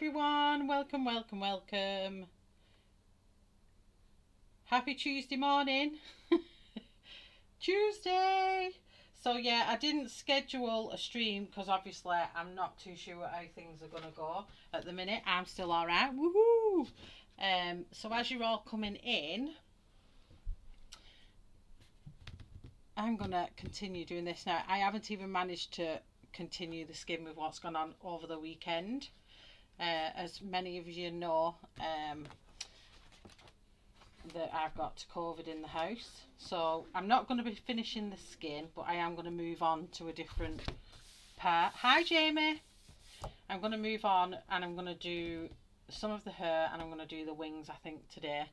everyone, welcome, welcome, welcome. Happy Tuesday morning. Tuesday. So yeah, I didn't schedule a stream because obviously I'm not too sure how things are going to go at the minute. I'm still alright, woohoo. So as you're all coming in, I'm going to continue doing this now. I haven't even managed to continue the skim with what's gone on over the weekend. As many of you know, that I've got COVID in the house, so I'm not going to be finishing the skin, but I am going to move on to a different part. Hi Jamie. I'm going to move on and I'm going to do some of the hair and I'm going to do the wings I think today,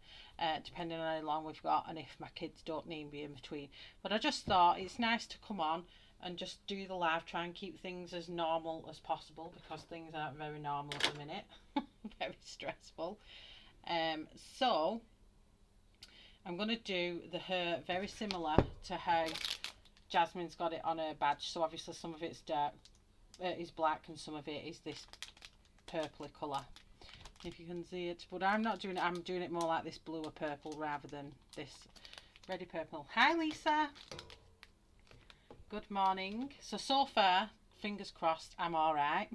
depending on how long we've got and if my kids don't need me in between. But I just thought it's nice to come on and just do the live, try and keep things as normal as possible because things aren't very normal at the minute. Very stressful. So I'm going to do the hair very similar to how Jasmine's got it on her badge. So obviously some of it's dark, is black, and some of it is this purpley colour, if you can see it. But I'm not doing it, I'm doing it more like this blue or purple rather than this reddy purple. Hi Lisa. Good morning. So far, fingers crossed, I'm alright.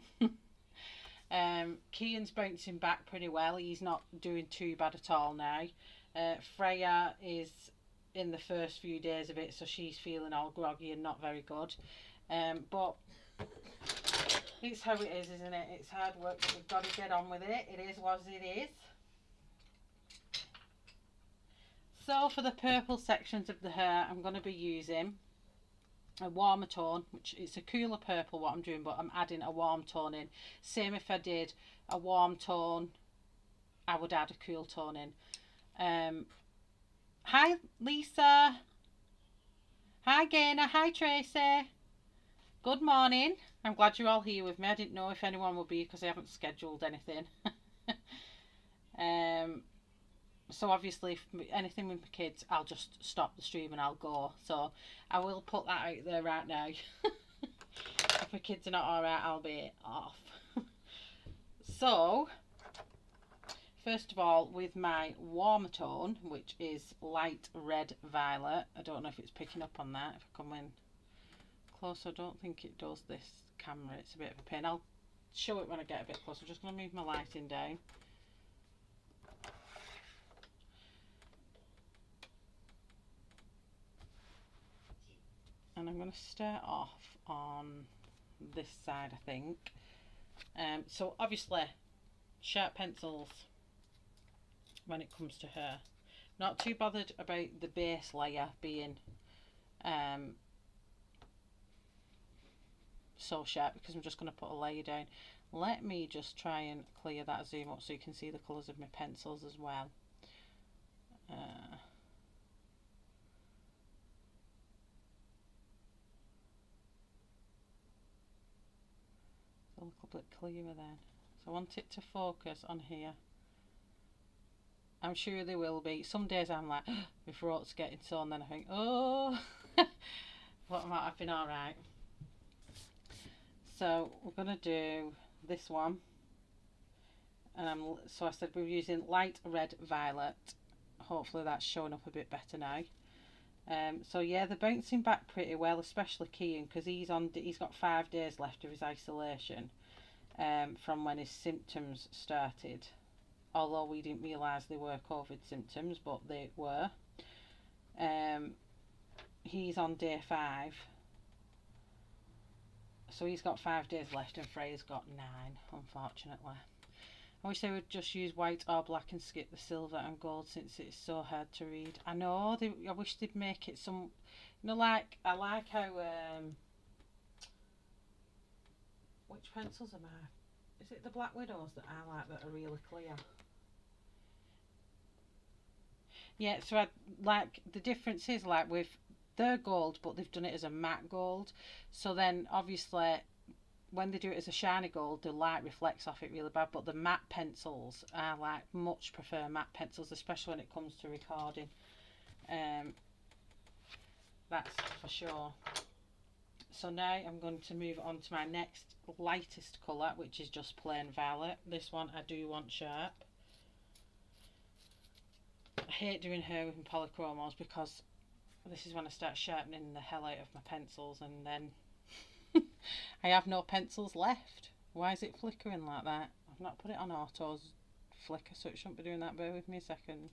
Kian's bouncing back pretty well. He's not doing too bad at all now. Freya is in the first few days of it, so she's feeling all groggy and not very good. But it's how it is, isn't it? It's hard work, but we've got to get on with it. It is what it is. So for the purple sections of the hair, I'm going to be using a warmer tone, which it's a cooler purple what I'm doing, but I'm adding a warm tone in. Same if I did a warm tone, I would add a cool tone in. Hi Lisa. Hi Gaina. Hi Tracy. Good morning. I'm glad you're all here with me. I didn't know if anyone would be because I haven't scheduled anything. So obviously if anything with my kids, I'll just stop the stream and I'll go. So I will put that out there right now. If my kids are not alright, I'll be off. So first of all, with my warmer tone, which is light red violet. I don't know if it's picking up on that. If I come in closer, I don't think it does, this camera. It's a bit of a pain. I'll show it when I get a bit closer. I'm just going to move my lighting down. And I'm going to start off on this side, I think. So obviously, sharp pencils when it comes to hair. Not too bothered about the base layer being so sharp because I'm just going to put a layer down. Let me just try and clear that zoom up so you can see the colours of my pencils as well. A little bit clearer then. So I want it to focus on here. I'm sure they will be. Some days I'm like, oh, my throat's getting sore, and then I think, oh, what might have been alright. So we're going to do this one. And so I said we're using light red violet. Hopefully that's showing up a bit better now. So yeah, they're bouncing back pretty well, especially Kian, because he's got 5 days left of his isolation from when his symptoms started. Although we didn't realise they were COVID symptoms, but they were. He's on day 5. So he's got 5 days left and Freya's got 9, unfortunately. I wish they would just use white or black and skip the silver and gold since it's so hard to read. I know, I wish they'd make it some, you know, like, I like how, which pencils am I? Is it the Black Widows that I like that are really clear? Yeah, so I like, the difference is like with, they're gold, but they've done it as a matte gold. So then obviously when they do it as a shiny gold, the light reflects off it really bad. But the matte pencils, I like much prefer matte pencils, especially when it comes to recording. That's for sure. So now I'm going to move on to my next lightest colour, which is just plain violet. This one I do want sharp. I hate doing her with my polychromos because this is when I start sharpening the hell out of my pencils, and then I have no pencils left. Why is it flickering like that? I've not put it on auto's flicker, so it shouldn't be doing that. Bear with me a second.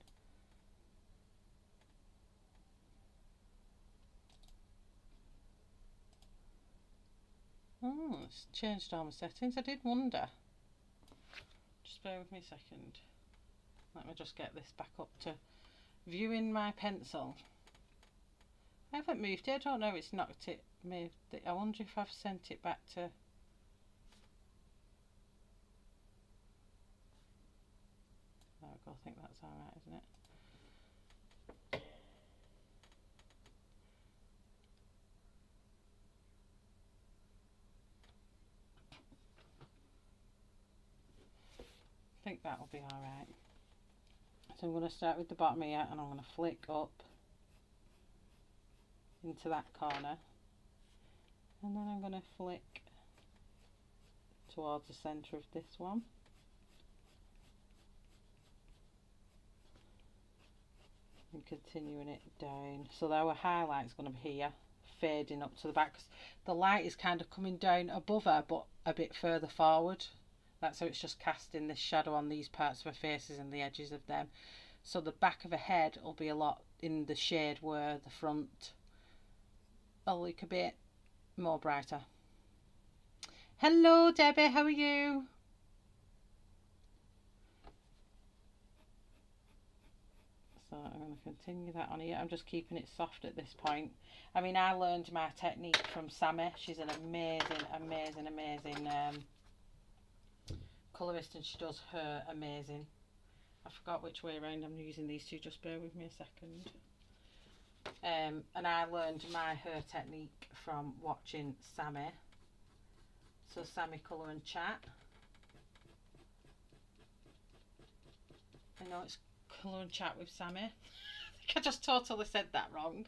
Oh, it's changed all my settings. I did wonder. Just bear with me a second. Let me just get this back up to viewing my pencil. I haven't moved it. I don't know. It's knocked it. Moved it. I wonder if I've sent it back to. There we go. I think that's all right, isn't it? I think that'll be all right. So I'm going to start with the bottom here, and I'm going to flick up into that corner, and then I'm going to flick towards the centre of this one. And continuing it down. So our highlight's going to be here, fading up to the back, because the light is kind of coming down above her, but a bit further forward. That's how it's just casting this shadow on these parts of her faces and the edges of them. So the back of her head will be a lot in the shade where the front will look a bit more brighter. Hello Debbie, how are you? So I'm going to continue that on here. I'm just keeping it soft at this point. I mean, I learned my technique from Sammy. She's an amazing colourist, and she does her amazing. I forgot which way around I'm using these two, just bear with me a second. And I learned her technique from watching Sammy. So Sammy Colour and Chat. I know it's Colour and Chat with Sammy. I think I just totally said that wrong.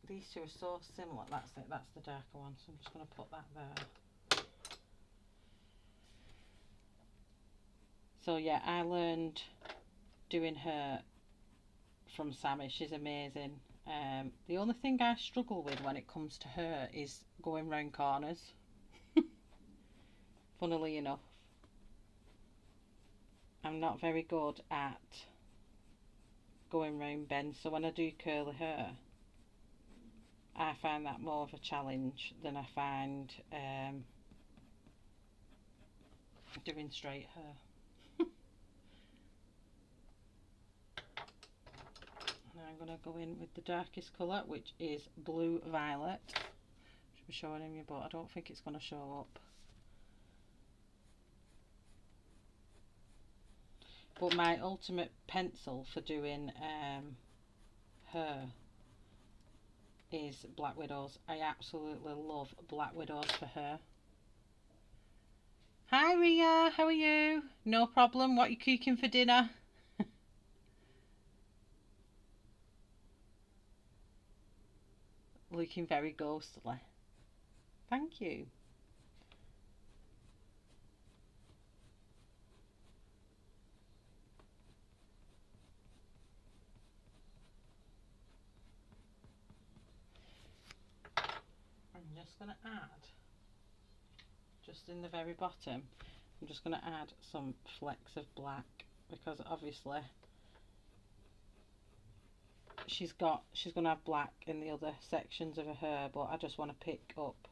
These two are so similar. That's it, that's the darker one, so I'm just going to put that there. So yeah, I learned doing her from Sammy. She's amazing. The only thing I struggle with when it comes to her is going round corners. Funnily enough, I'm not very good at going round bends, so when I do curly hair, I find that more of a challenge than I find doing straight hair. Now I'm going to go in with the darkest colour, which is Blue Violet. Should be showing him you, but I don't think it's going to show up. But my ultimate pencil for doing hair is Black Widows. I absolutely love Black Widows for hair. Hi Ria, how are you? No problem, what are you cooking for dinner? Looking very ghostly. Thank you. I'm just going to add, just in the very bottom, I'm just going to add some flecks of black, because obviously she's going to have black in the other sections of her hair, but I just want to pick up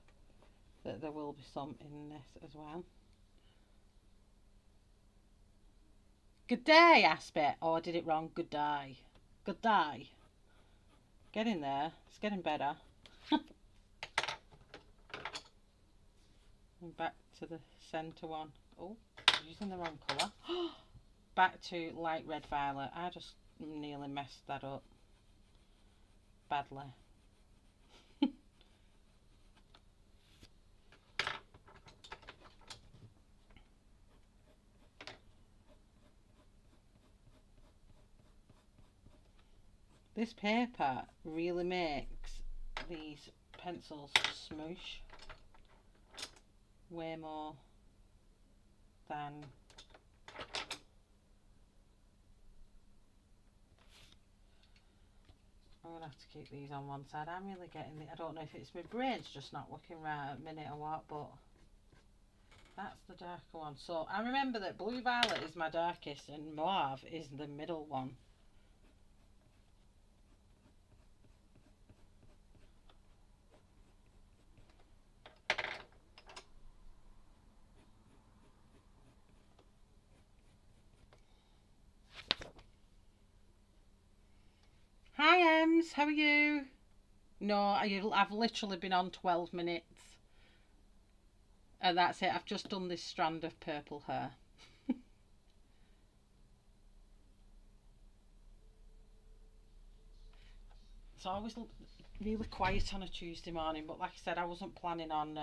that there will be some in this as well. Good day, Aspet. Oh, I did it wrong. Good day. Good day. Get in there. It's getting better. And back to the centre one. Oh, I'm using the wrong colour. Back to light red violet. I just nearly messed that up badly. This paper really makes these pencils smoosh way more than I'm gonna have to keep these on one side. I'm really getting I don't know if it's my brain's just not working right at the minute or what, but that's the darker one. So I remember that blue violet is my darkest and mauve is the middle one. Hi Ems, how are you? No, I've literally been on 12 minutes. And that's it. I've just done this strand of purple hair. It's always really quiet on a Tuesday morning, but like I said, I wasn't planning on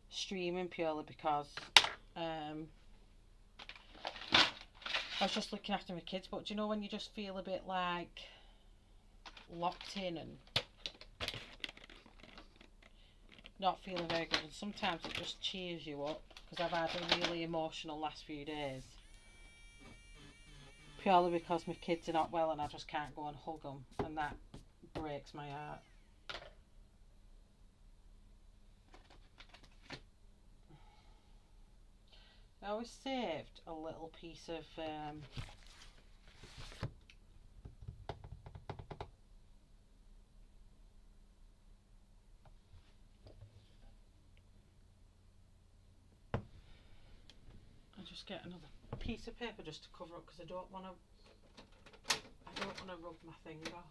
streaming purely because I was just looking after my kids. But do you know when you just feel a bit like locked in and not feeling very good, and sometimes it just cheers you up, because I've had a really emotional last few days purely because my kids are not well and I just can't go and hug them, and that breaks my heart. I always saved a little piece of I'll just get another piece of paper just to cover up, because I don't want to rub my thing off.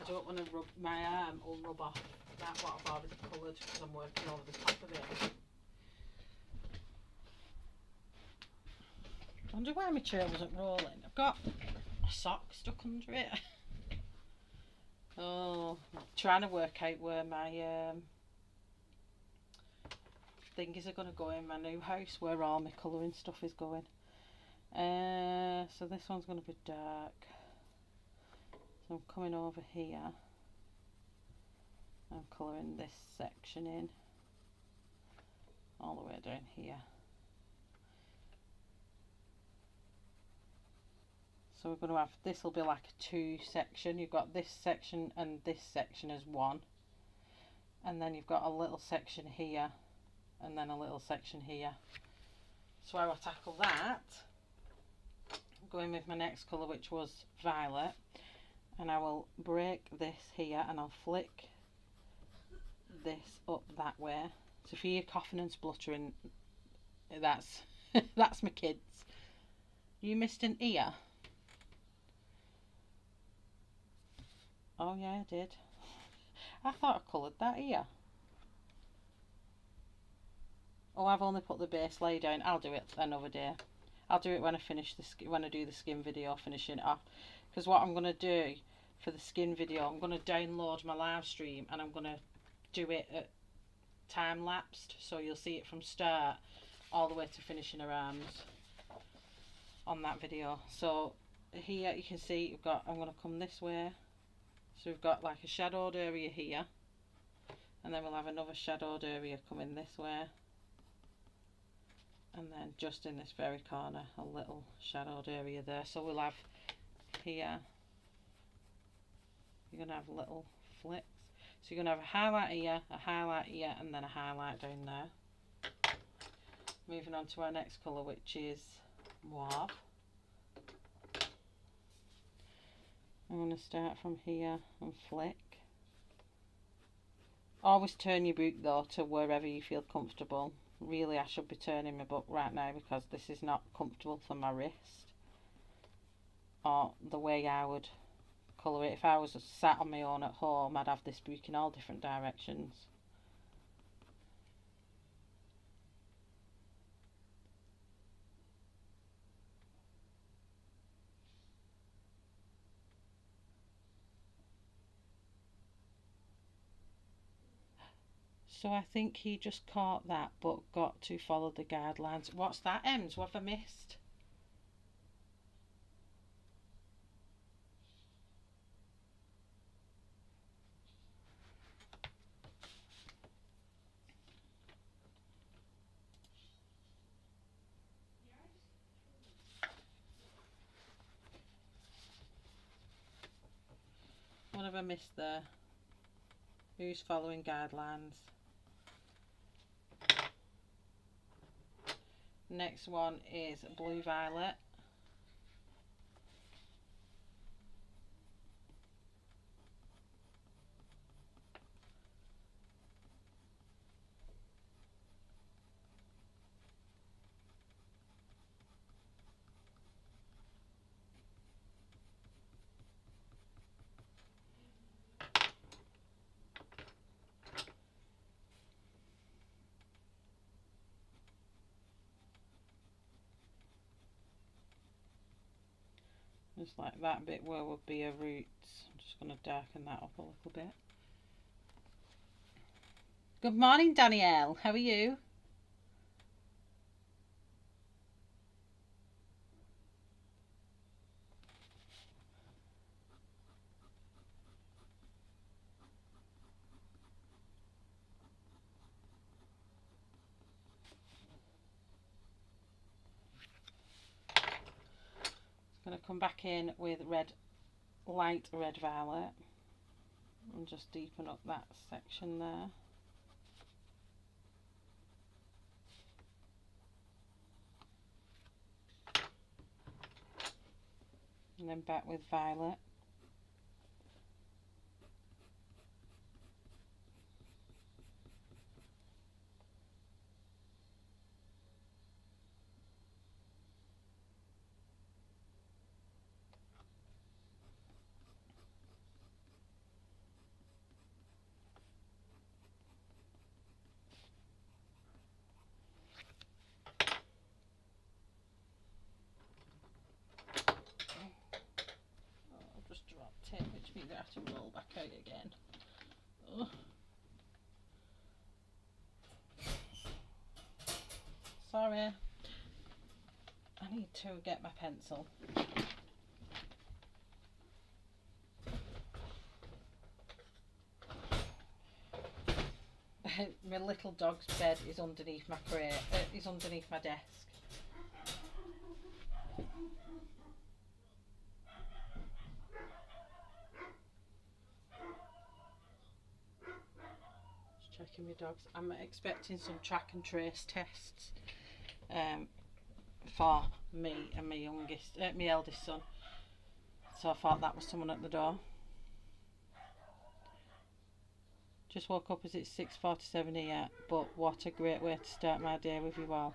I don't want to rub my arm or rub off that what I've already coloured, because I'm working over the top of it. I wonder why my chair wasn't rolling. I've got a sock stuck under it. Oh, I'm trying to work out where my thingies are going to go in my new house, where all my colouring stuff is going. So this one's going to be dark. So I'm coming over here. I'm colouring this section in all the way down here. So we're going to have, this will be like a two section. You've got this section and this section as one. And then you've got a little section here and then a little section here. So I will tackle that. I'm going with my next colour, which was violet. And I will break this here and I'll flick this up that way. So if you hear coughing and spluttering, that's that's my kids. You missed an ear? Oh yeah, I did. I thought I coloured that ear. Oh, I've only put the base layer down. I'll do it another day. I'll do it when I finish when I do the skin video, finishing it off. Because what I'm going to do for the skin video, I'm going to download my live stream and I'm going to do it at time lapsed, so you'll see it from start all the way to finishing her arms on that video. So here you can see I'm going to come this way. So we've got like a shadowed area here, and then we'll have another shadowed area coming this way, and then just in this very corner a little shadowed area there. So we'll have here, you're going to have little flicks. So you're going to have a highlight here, and then a highlight down there. Moving on to our next colour, which is mauve. I'm going to start from here and flick. Always turn your book though to wherever you feel comfortable. Really, I should be turning my book right now because this is not comfortable for my wrist, or the way I would colour it. If I was sat on my own at home, I'd have this book in all different directions. So I think he just caught that but got to follow the guidelines. What's that, Ems? What have I missed? What have I missed there? Who's following guidelines? Next one is blue violet. Just like that bit where would be a roots. I'm just going to darken that up a little bit. Good morning, Danielle. How are you? Going to come back in with red, light red violet, and just deepen up that section there. And then back with violet. Which means I have to roll back out again. Ugh. Sorry. I need to get my pencil. My little dog's bed is underneath my crate. Is underneath my desk. Checking my dogs. I'm expecting some track and trace tests for me and my eldest son. So I thought that was someone at the door. Just woke up as it's 6:47 here, but what a great way to start my day with you all.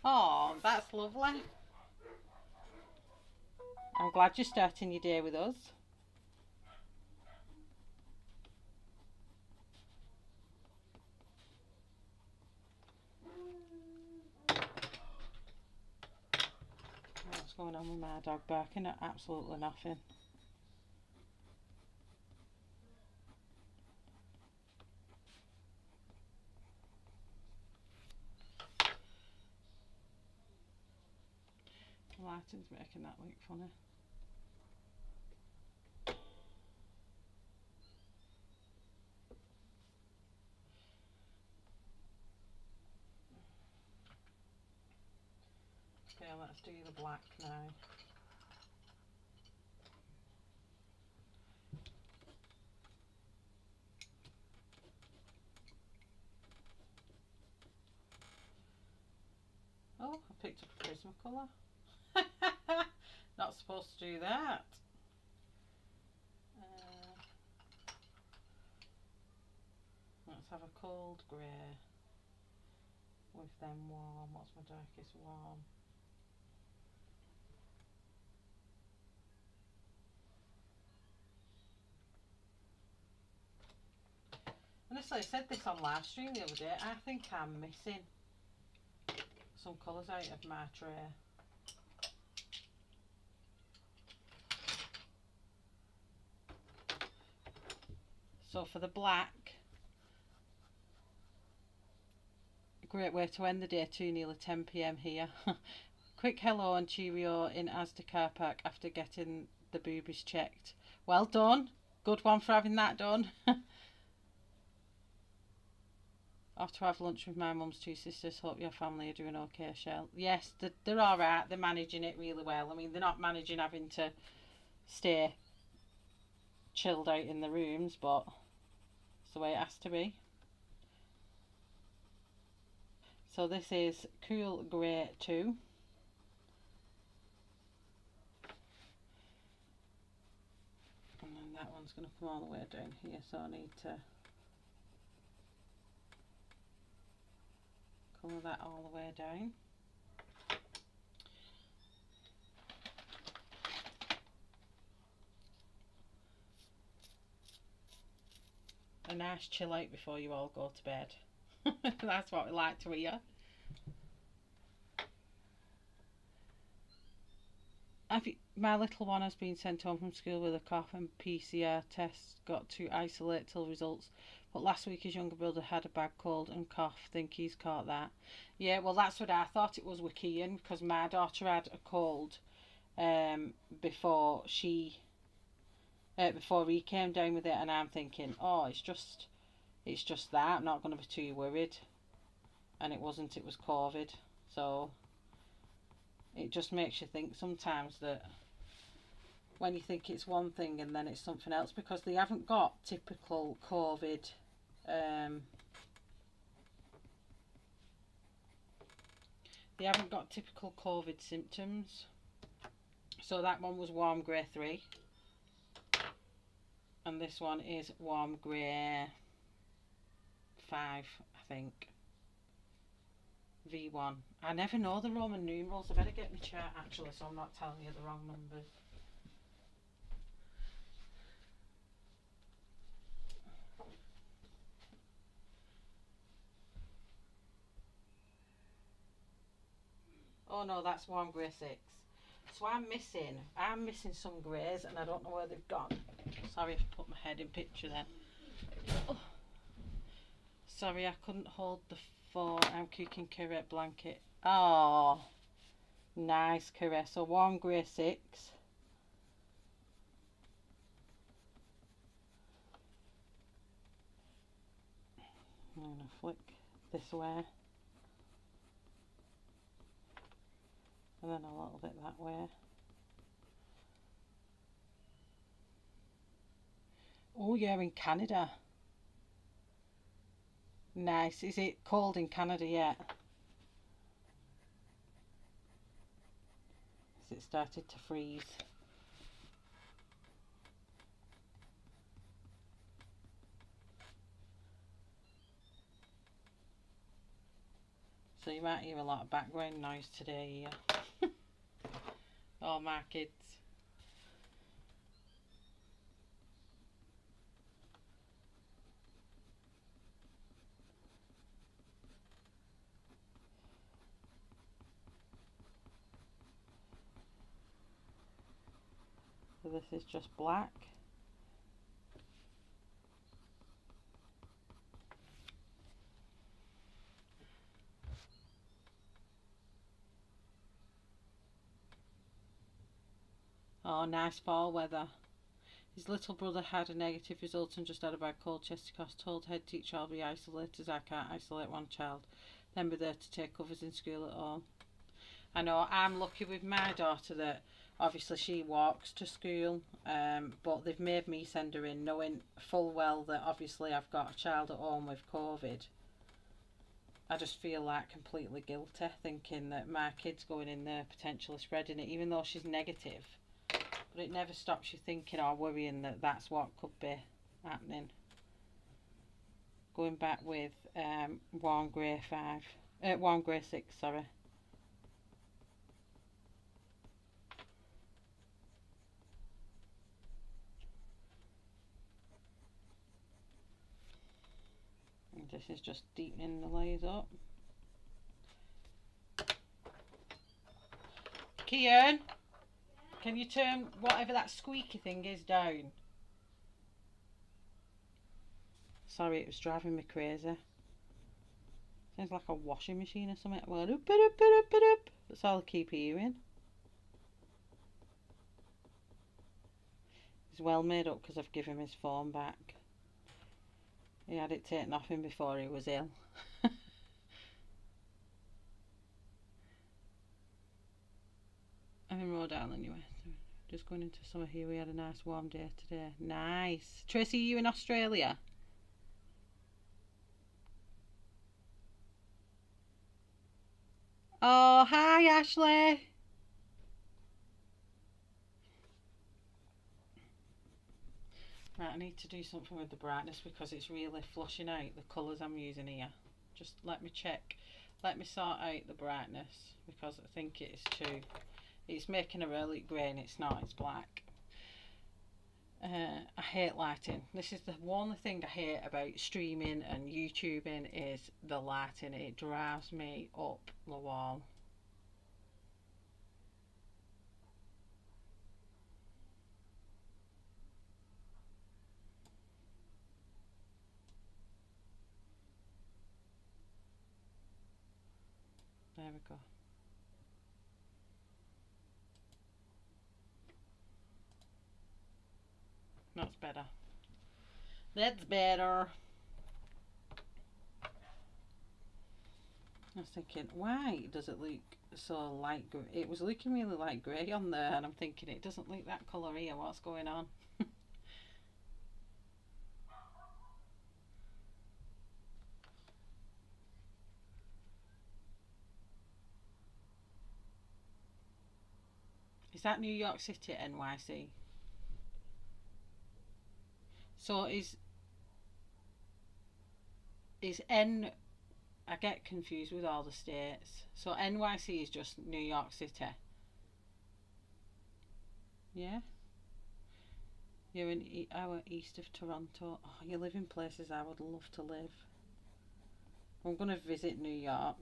Oh, that's lovely. I'm glad you're starting your day with us. What's going on with my dog barking at absolutely nothing? The lighting's making that look funny. Okay, let's do the black now. Oh, I picked up a Prismacolor. Not supposed to do that. Let's have a cold grey with them warm. What's my darkest warm? Honestly, I said this on live stream the other day. I think I'm missing some colours out of my tray. So for the black, great way to end the day too, nearly 10 p.m. here. Quick hello and cheerio in Asda car park after getting the boobies checked. Well done. Good one for having that done. Off to have lunch with my mum's two sisters. Hope your family are doing okay, Shell. Yes, they're alright. They're managing it really well. I mean, they're not managing having to stay chilled out in the rooms, but it's the way it has to be. So this is Cool Grey 2. And then that one's going to come all the way down here, so I need to colour that all the way down. A nice chill out before you all go to bed. That's what we like to hear. My little one has been sent home from school with a cough and PCR test. Got to isolate till results. But last week his younger brother had a bad cold and cough. Think he's caught that. Yeah, well that's what I thought it was with Kian, because my daughter had a cold before he came down with it, and I'm thinking, oh, it's just that. I'm not going to be too worried. And it wasn't. It was COVID. So it just makes you think sometimes that when you think it's one thing and then it's something else, because they haven't got typical COVID symptoms. So that one was warm grey 3 and this one is warm grey 5, I think. V1. I never know the Roman numerals. I better get my chart actually, so I'm not telling you the wrong numbers. Oh no, that's warm grey 6. So I'm missing some greys and I don't know where they've gone. Sorry if I put my head in picture then. Oh. Sorry, I couldn't hold the phone. I'm cooking curry blanket. Oh, nice curry. So warm grey 6. I'm going to flick this way. And then a little bit that way. Oh, you're in Canada. Nice. Is it cold in Canada yet? Has it started to freeze? So you might hear a lot of background noise today here. All my kids. So this is just black. Oh, nice fall weather. His little brother had a negative result and just had a bad cold, chest cough. Told head teacher I'll be isolated as I can't isolate one child. Then be there to take covers in school at all. I know I'm lucky with my daughter that obviously she walks to school, but they've made me send her in knowing full well that obviously I've got a child at home with COVID. I just feel like completely guilty thinking that my kid's going in there potentially spreading it, even though she's negative. But it never stops you thinking or worrying that that's what could be happening. Going back with warm grey 6, sorry. And this is just deepening the layers up. Kian, can you turn whatever that squeaky thing is down? Sorry, it was driving me crazy. Sounds like a washing machine or something. Well, that's all I keep hearing. He's well made up because I've given him his phone back. He had it taken off him before he was ill. I'm in Rhode Island anyway. Just going into summer here. We had a nice warm day today. Nice. Tracy, are you in Australia? Oh, hi Ashley. Right, I need to do something with the brightness because it's really flushing out the colours I'm using here. Just let me check. Let me sort out the brightness because I think it's too... It's making a really grey and it's not, it's black. I hate lighting. This is the one thing I hate about streaming and YouTubing is the lighting. It drives me up the wall. There we go. That's better. That's better. I was thinking, why does it look so light grey? It was looking really light grey on there, and I'm thinking it doesn't look that colour here. What's going on? Is that New York City, NYC? So is N... I get confused with all the states. So NYC is just New York City. Yeah? You're in hour east of Toronto. Oh, you live in places I would love to live. I'm going to visit New York.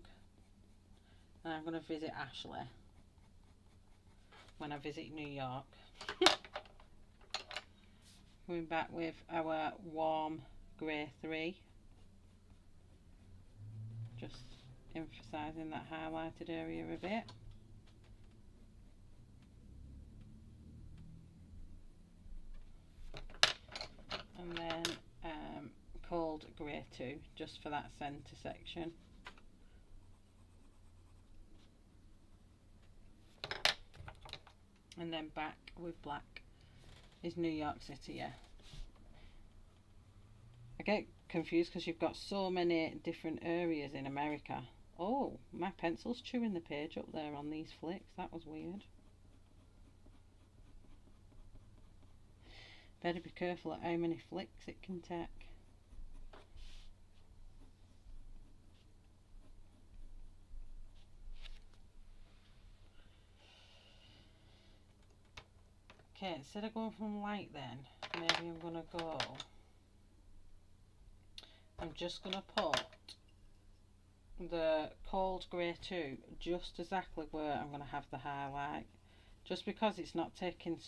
And I'm going to visit Ashley when I visit New York. Coming back with our warm grey 3. Just emphasising that highlighted area a bit. And then cold grey 2, just for that centre section. And then back with black is New York City, yeah. I get confused because you've got so many different areas in America. Oh, my pencil's chewing the page up there on these flicks. That was weird. Better be careful at how many flicks it can take. Okay, instead of going from light then, maybe I'm going to go... I'm just going to put the cold grey 2 just exactly where I'm going to have the highlight. Just because it's not taking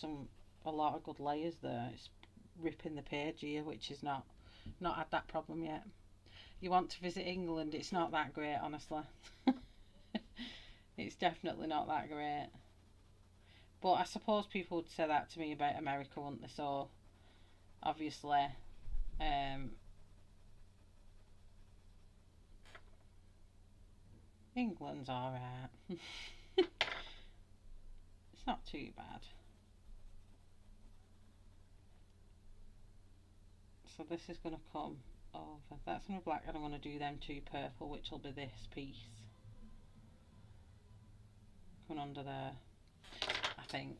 a lot of good layers there. It's ripping the page here, which is not had that problem yet. You want to visit England, it's not that great, honestly. It's definitely not that great. But I suppose people would say that to me about America, wouldn't they? So, obviously, England's alright. It's not too bad. So this is going to come over. That's going to be black, and I'm going to do them 2 purple, which will be this piece. Coming under there, I think.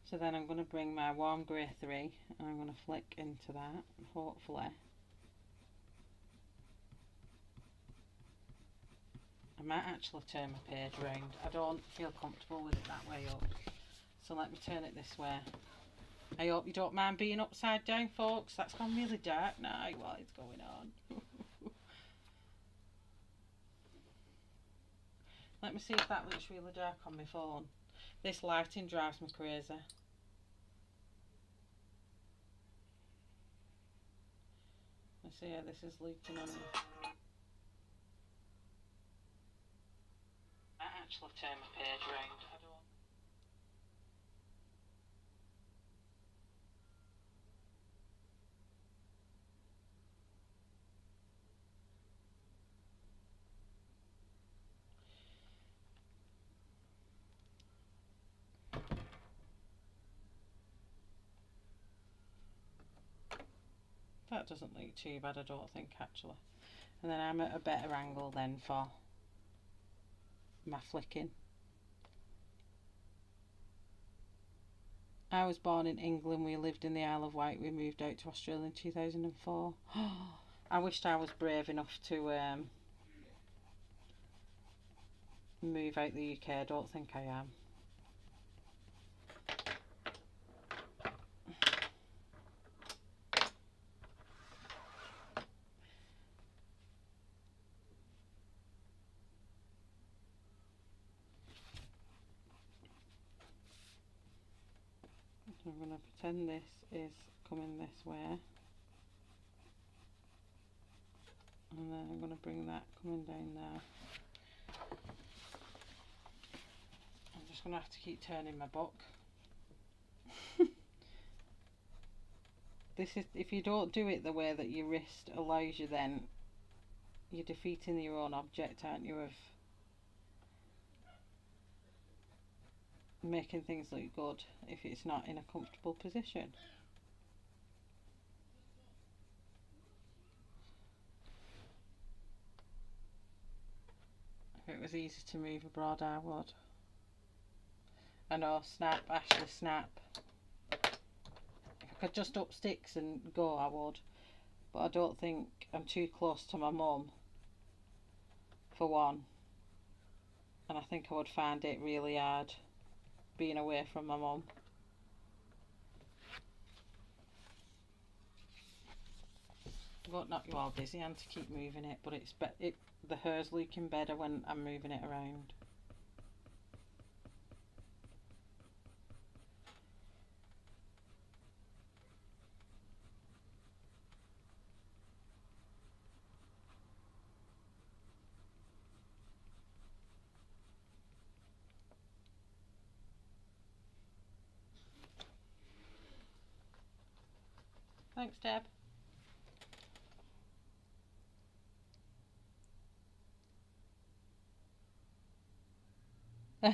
So then I'm going to bring my warm grey 3 and I'm going to flick into that, hopefully. I might actually turn my page round. I don't feel comfortable with it that way up. So let me turn it this way. I hope you don't mind being upside down, folks. That's gone really dark now. What is going on? Let me see if that looks really dark on my phone. This lighting drives me crazy. Let's So yeah, this is leaking on me. I actually turn my page round. I don't. That doesn't look too bad, I don't think, actually. And then I'm at a better angle then for my flicking. I was born in England. We lived in the Isle of Wight. We moved out to Australia in 2004. I wished I was brave enough to move out the UK. I don't think I am. I'm going to pretend this is coming this way, and then I'm going to bring that coming down there. I'm just going to have to keep turning my book. This is, if you don't do it the way that your wrist allows you, then you're defeating your own object, aren't you, of making things look good if it's not in a comfortable position. If it was easy to move abroad, I would. I know, snap, Ashley, snap. If I could just up sticks and go, I would. But I don't think I'm too close to my mum, for one. And I think I would find it really hard being away from my mum. I won't knock you all dizzy and to keep moving it, but the hair's looking better when I'm moving it around. Thanks, Deb.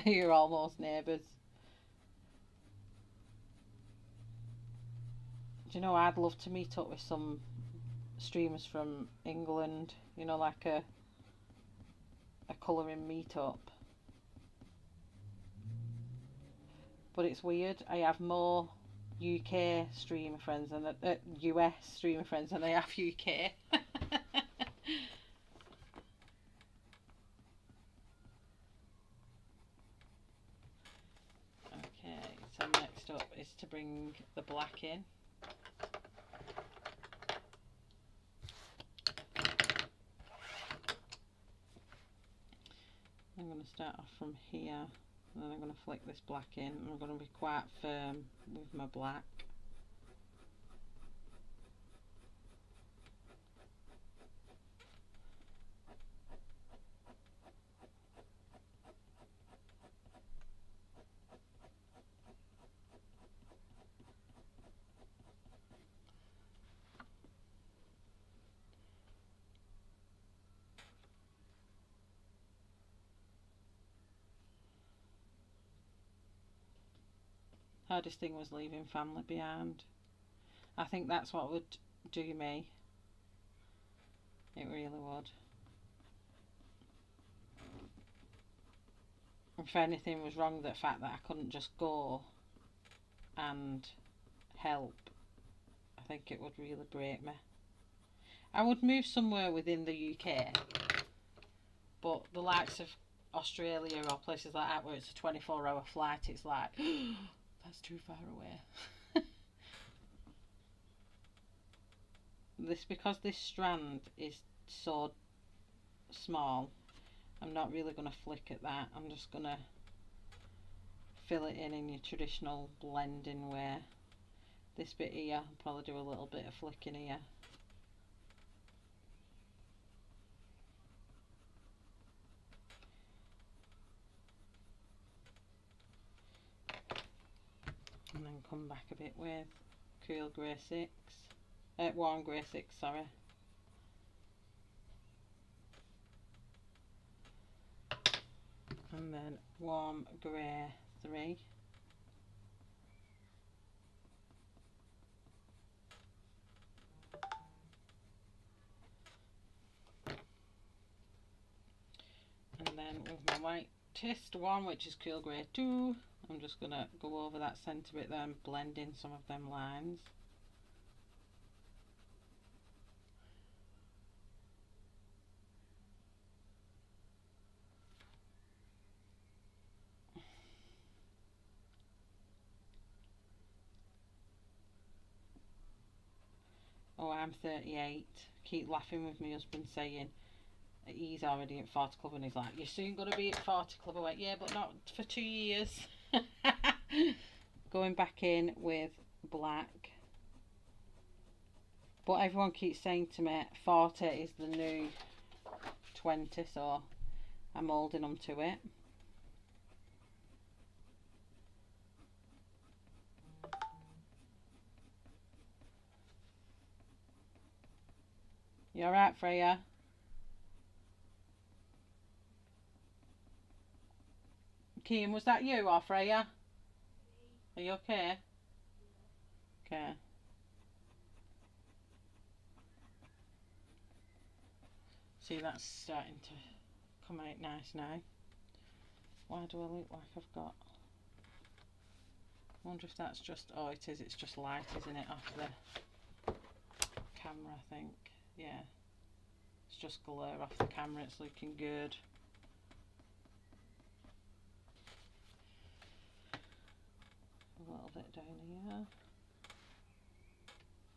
You're almost neighbours. Do you know, I'd love to meet up with some streamers from England, you know, like a colouring meet-up. But it's weird, I have more UK streamer friends than US streamer friends than I have UK. Okay, so next up is to bring the black in. I'm going to start off from here, and then I'm going to flick this black in, and I'm going to be quite firm with my black. Hardest thing was leaving family behind. I think that's what would do me. It really would. If anything was wrong, the fact that I couldn't just go and help, I think it would really break me. I would move somewhere within the UK, but the likes of Australia or places like that where it's a 24-hour flight, it's like, that's too far away. Because this strand is so small, I'm not really going to flick at that. I'm just going to fill it in your traditional blending way. This bit here, I'll probably do a little bit of flicking here. then come back a bit with cool grey 6, warm grey 6, sorry. And then warm grey 3. And then with my lightest one, which is cool grey 2, I'm just going to go over that centre bit there and blend in some of them lines. Oh, I'm 38. Keep laughing with my husband saying he's already at 40 Club, and he's like, you're soon going to be at 40 Club. I went, yeah, but not for 2 years. Going back in with black. But everyone keeps saying to me 40 is the new 20, so I'm holding them to it. You alright, Freya? Kian, was that you or Freya? Are you okay? Okay. See, that's starting to come out nice now. Why do I look like I've got... I wonder if that's just... Oh, it is. It's just light, isn't it, off the camera, I think. Yeah. It's just glare off the camera. It's looking good. A little bit down here.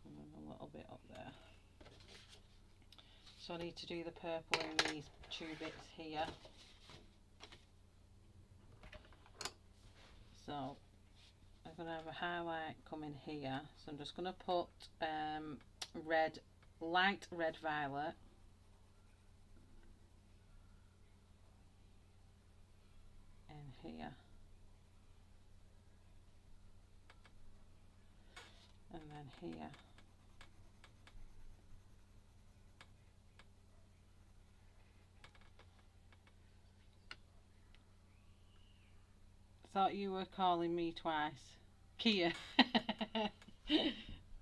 And then a little bit up there. So I need to do the purple in these 2 bits here. So I'm going to have a highlight coming here. So I'm just going to put red, light red violet. In here. And then here. Thought you were calling me twice. Kia.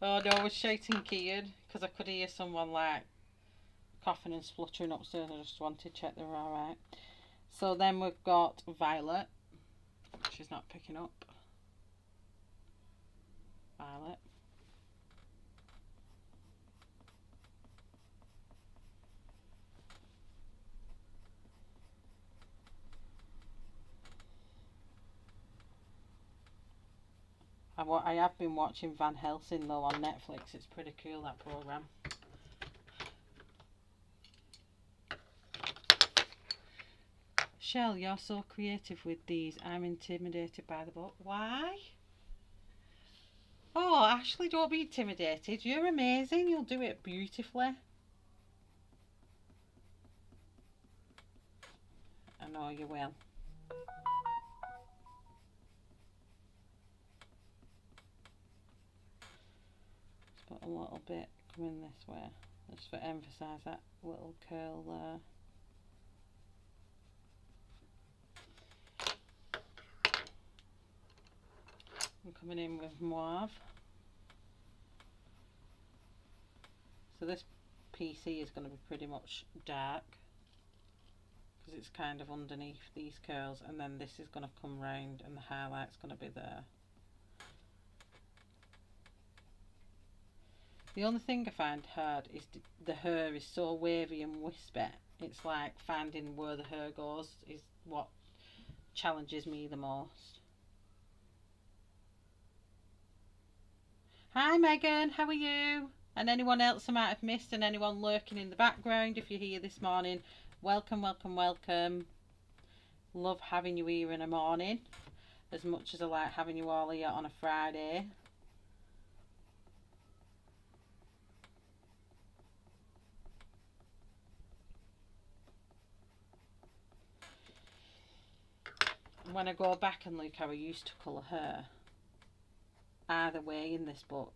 Oh no, I was shouting Kia because I could hear someone like coughing and spluttering upstairs. I just wanted to check they were alright. So then we've got violet. She's not picking up. Violet. I have been watching Van Helsing though on Netflix. It's pretty cool, that programme. Shell, you're so creative with these. I'm intimidated by the book. Why? Oh, Ashley, don't be intimidated. You're amazing. You'll do it beautifully. I know you will. Just put a little bit coming this way, just to emphasise that little curl there. I'm coming in with mauve. So this PC is going to be pretty much dark because it's kind of underneath these curls, and then this is going to come round and the highlight's going to be there. The only thing I find hard is the hair is so wavy and wispy. It's like finding where the hair goes is what challenges me the most. Hi Megan, how are you? And anyone else I might have missed, and anyone lurking in the background, if you're here this morning, welcome, welcome, welcome. Love having you here in the morning, as much as I like having you all here on a Friday. When I go back and look how I used to colour hair, either way in this book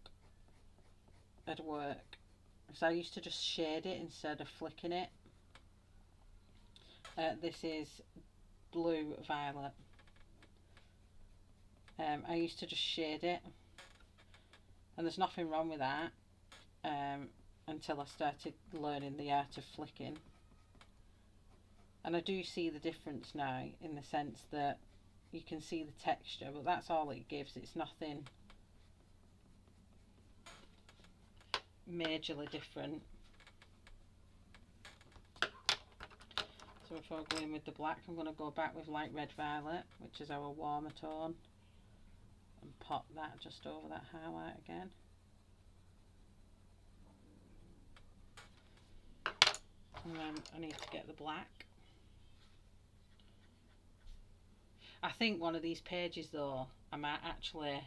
would work. So I used to just shade it instead of flicking it. This is blue violet. I used to just shade it, and there's nothing wrong with that until I started learning the art of flicking. And I do see the difference now, in the sense that you can see the texture, but that's all it gives. It's nothing majorly different. So before I go in with the black, I'm going to go back with light red violet, which is our warmer tone, and pop that just over that highlight again. And then I need to get the black. I think one of these pages though, I might actually,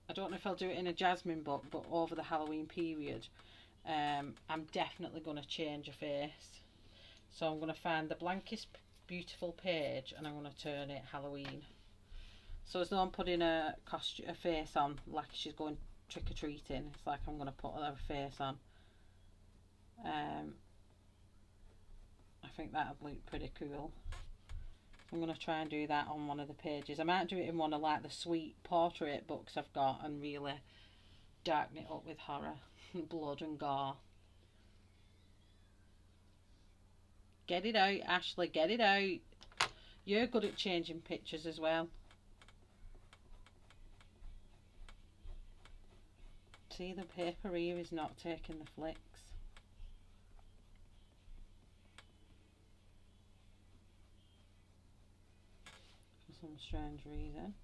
I don't know if I'll do it in a Jasmine book, but over the Halloween period, I'm definitely going to change a face. So I'm going to find the blankest beautiful page and I'm going to turn it Halloween. So as though I'm putting a face on like she's going trick-or-treating, it's like I'm going to put her face on. I think that would look pretty cool. I'm going to try and do that on one of the pages. I might do it in one of like the sweet portrait books I've got and really darken it up with horror, blood and gore. Get it out, Ashley, get it out. You're good at changing pictures as well. See, the paper here is not taking the flicks. For some strange reason.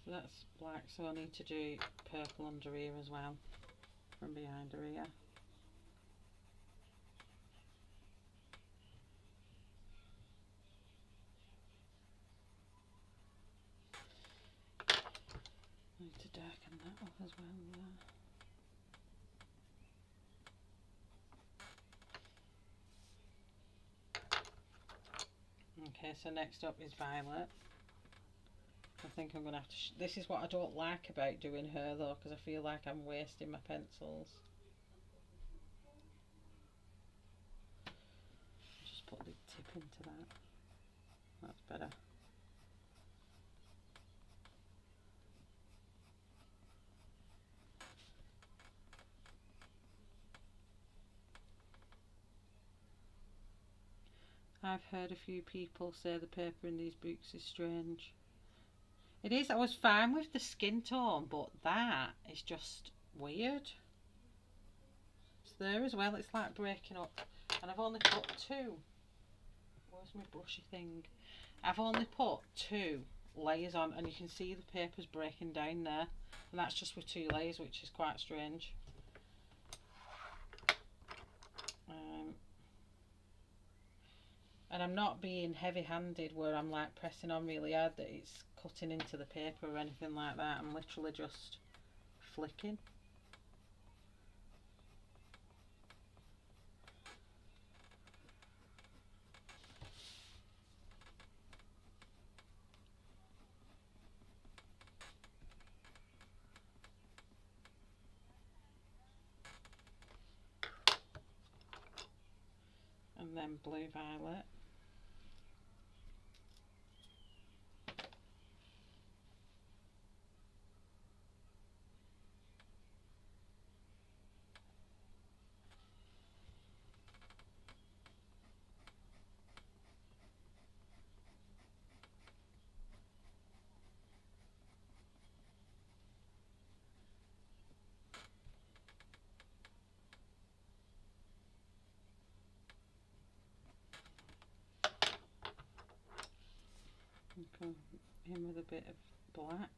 So that's black, so I need to do purple under here as well, from behind her ear. I need to darken that up as well there. Okay, so next up is violet. I think I'm going to have to, this is what I don't like about doing her though, because I feel like I'm wasting my pencils. Just put the tip into that. That's better. I've heard a few people say the paper in these books is strange. It is. I was fine with the skin tone, but that is just weird. It's there as well. It's like breaking up. And I've only put two. Where's my brushy thing? I've only put 2 layers on, and you can see the paper's breaking down there. And that's just with 2 layers, which is quite strange. And I'm not being heavy-handed where I'm like pressing on really hard that it's cutting into the paper or anything like that. I'm literally just flicking. And then blue violet. Go in with a bit of black.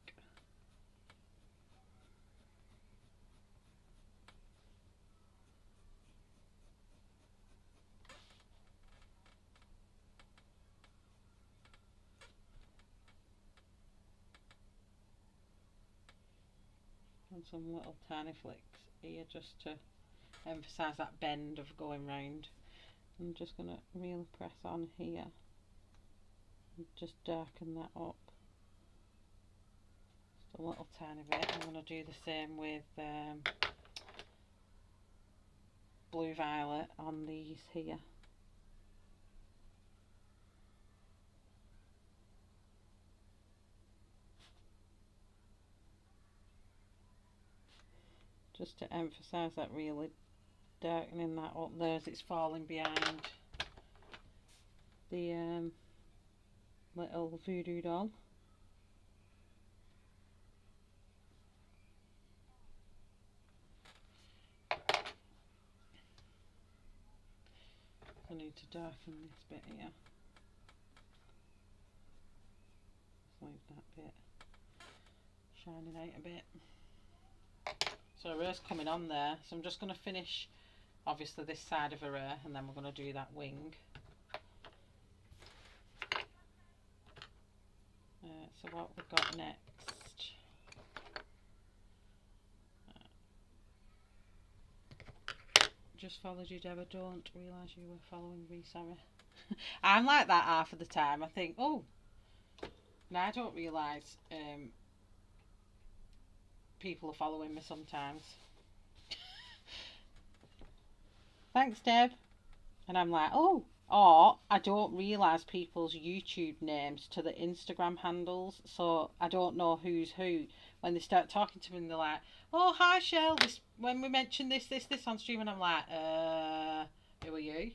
And some little tiny flicks here just to emphasise that bend of going round. I'm just going to really press on here and just darken that up just a little tiny bit. I'm going to do the same with blue violet on these here. Just to emphasise that, really darkening that up there as it's falling behind the little voodoo doll. I need to darken this bit here. Just leave that bit shining out a bit. So her hair's coming on there, so I'm just going to finish obviously this side of her hair, and then we're going to do that wing. So what we've got next, just followed you, Deb. I don't realise you were following me, sorry. I'm like that half of the time. I think, oh, and I don't realise people are following me sometimes. Thanks, Deb. And I'm like, oh, or I don't realise people's YouTube names to the Instagram handles, so I don't know who's who when they start talking to me and they're like, oh, hi Shell, this, when we mention this on stream, and I'm like, who are you?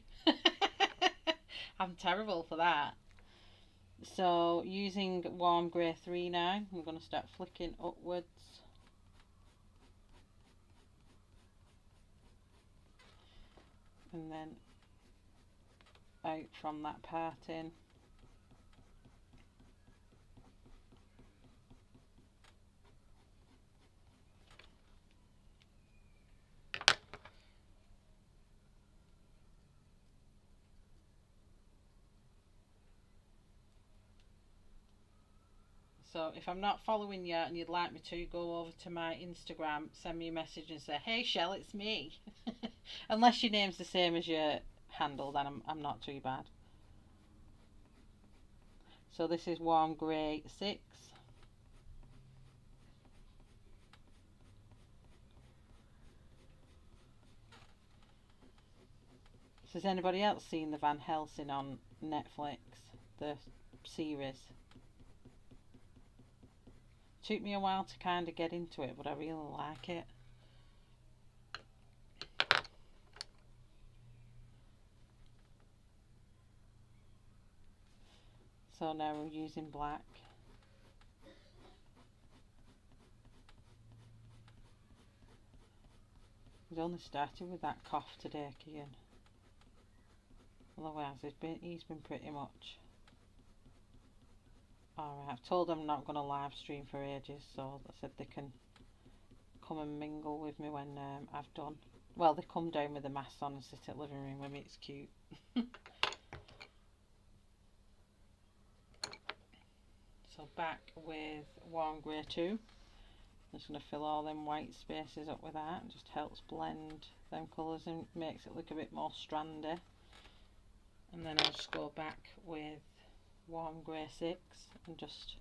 I'm terrible for that. So using warm grey 3 now, I'm going to start flicking upwards. And then out from that part in. So if I'm not following you and you'd like me to, go over to my Instagram, send me a message and say, hey Shell, it's me. Unless your name's the same as your handle, then I'm not too bad. So this is warm grey 6. So has anybody else seen the Van Helsing on Netflix, the series? Took me a while to kind of get into it, but I really like it. So now we're using black. He's only started with that cough today, Kian. Otherwise he's been pretty much alright. I've told them I'm not going to live stream for ages, so I said they can come and mingle with me when I've done. Well, they come down with the mask on and sit at living room with me. It's cute. So back with warm grey 2. I'm just going to fill all them white spaces up with that. It just helps blend them colours and makes it look a bit more strandy. And then I'll just go back with warm grey 6 and just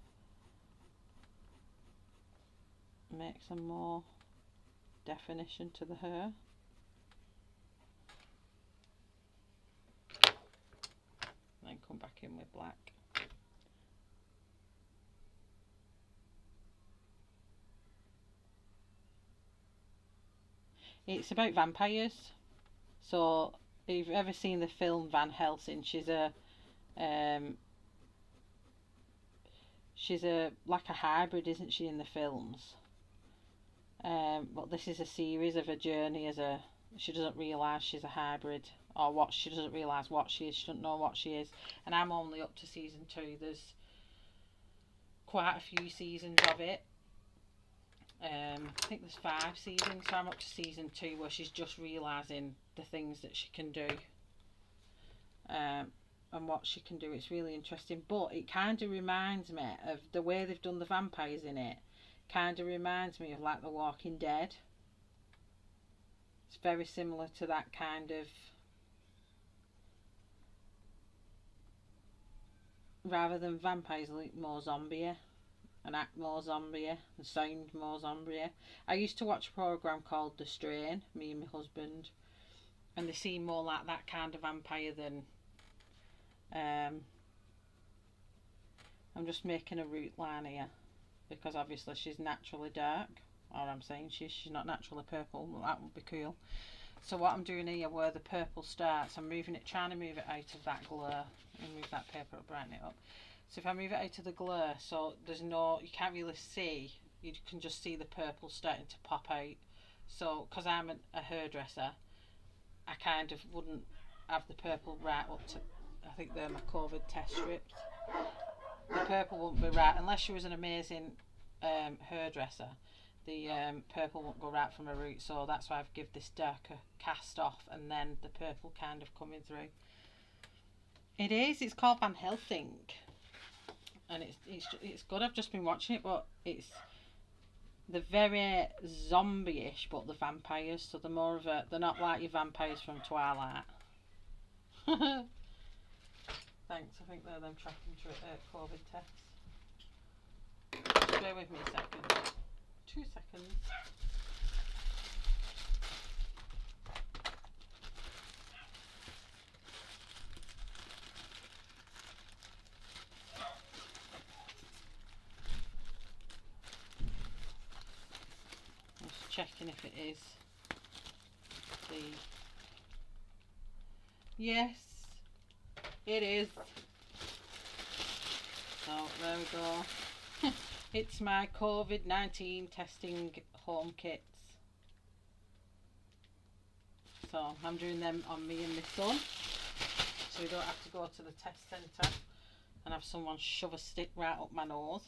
make some more definition to the hair. And then come back in with black. It's about vampires. So if you've ever seen the film Van Helsing, she's a like a hybrid, isn't she, in the films? But this is a series of a journey as a, she doesn't realise she's a hybrid, or what, she doesn't realise what she is, she doesn't know what she is. And I'm only up to season 2. There's quite a few seasons of it. I think there's 5 seasons, so I'm up to season 2 where she's just realising the things that she can do and what she can do. It's really interesting, but it kind of reminds me of the way they've done the vampires in it. Kind of reminds me of like The Walking Dead. It's very similar to that kind of, rather than vampires, like more zombie and act more zombie and sound more zombie. I used to watch a program called The Strain, me and my husband, and they seem more like that kind of vampire than I'm just making a root line here because obviously she's naturally dark, or I'm saying she's not naturally purple. Well, that would be cool. So what I'm doing here, where the purple starts, I'm moving it, trying to move it out of that glare. And move that paper up, brighten it up. So if I move it out of the glare, so there's no, you can't really see, you can just see the purple starting to pop out. So because I'm a hairdresser, I kind of wouldn't have the purple right up to, I think they're my COVID test strips. The purple wouldn't be right unless she was an amazing hairdresser. The purple won't go right from a root, so that's why I've give this darker cast off and then the purple kind of coming through. It is. It's called Van Helsing, and it's good. I've just been watching it, but it's the very zombie-ish, but the vampires. So they're more of a. They're not like your vampires from Twilight. Thanks. I think they're them tracking COVID tests. Bear with me a second. 2 seconds. Just checking if it is the. Yes, it is. So there we go. It's my COVID-19 testing home kits. So I'm doing them on me and my son, so we don't have to go to the test centre and have someone shove a stick right up my nose.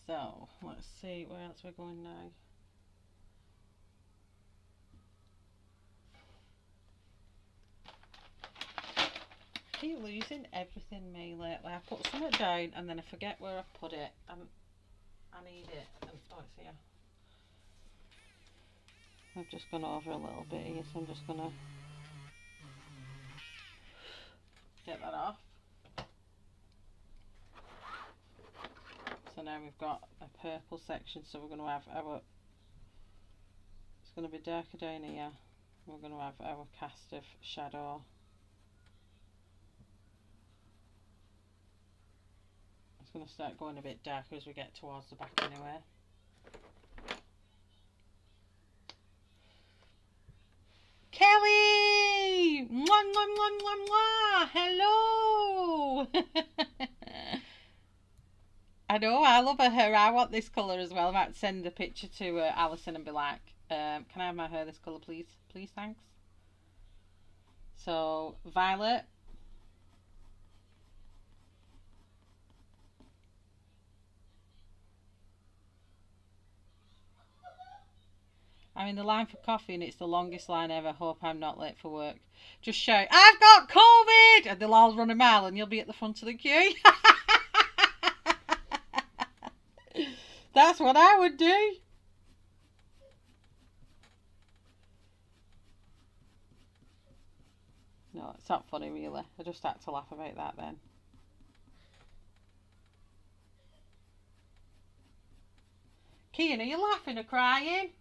So let's see where else we're going now. I keep losing everything me lately. I put something down and then I forget where I put it. I need it. Oh, it's here. I've just gone over a little bit here, so I'm just going to get that off. So now we've got a purple section, so we're going to have our, it's going to be darker down here. We're going to have our cast of shadow. It's going to start going a bit darker as we get towards the back anyway. Kelly! Mwah, mwah, mwah, mwah, mwah. Hello! I know, I love her hair. I want this colour as well. I might send the picture to Alison and be like, can I have my hair this colour, please? Please, thanks. So, violet. I'm in the line for coffee and it's the longest line ever. Hope I'm not late for work. Just shout, I've got COVID! And they'll all run a mile and you'll be at the front of the queue. That's what I would do. No, it's not funny really. I just had to laugh about that then. Kian, are you laughing or crying?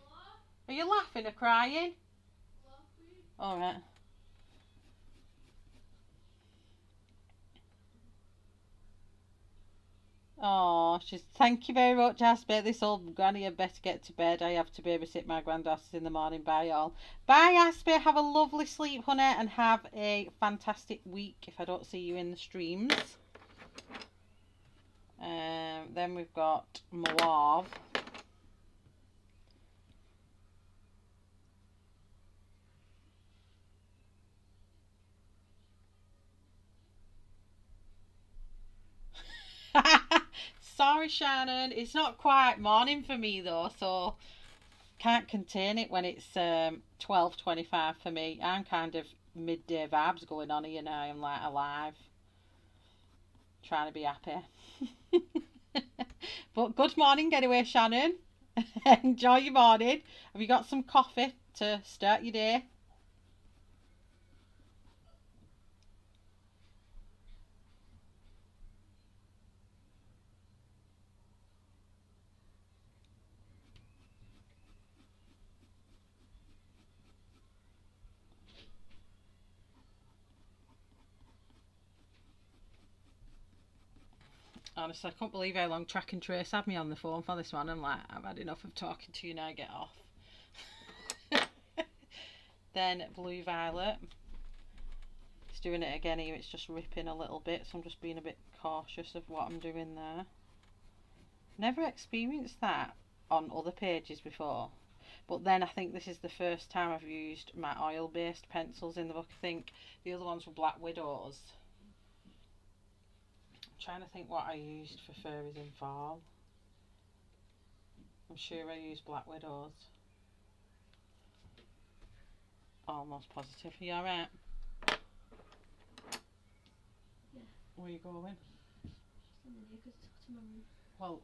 What? Are you laughing or crying? Laughing. Alright. Oh, she's. Thank you very much, Asper. This old granny had better get to bed. I have to babysit my granddaughters in the morning. Bye, all. Bye, Asper. Have a lovely sleep, honey, and have a fantastic week if I don't see you in the streams. Then we've got Mauve. Sorry, Shannon. It's not quite morning for me though, so can't contain it when it's 12:25 for me. I'm kind of midday vibes going on here now. I'm like alive. trying to be happy. But good morning anyway, Shannon. Enjoy your morning. Have you got some coffee to start your day? Honestly, I can't believe how long Track and Trace had me on the phone for this one. I'm like, I've had enough of talking to you now, get off. Then Blue Violet. It's doing it again here, it's just ripping a little bit, so I'm just being a bit cautious of what I'm doing there. Never experienced that on other pages before. But then I think this is the first time I've used my oil-based pencils in the book. I think the other ones were Black Widows. I'm trying to think what I used for Fairies in Fall. I'm sure I used Black Widows. Almost positive. Are you alright? Yeah. Where are you going? Just in here because it's got to my room. Well,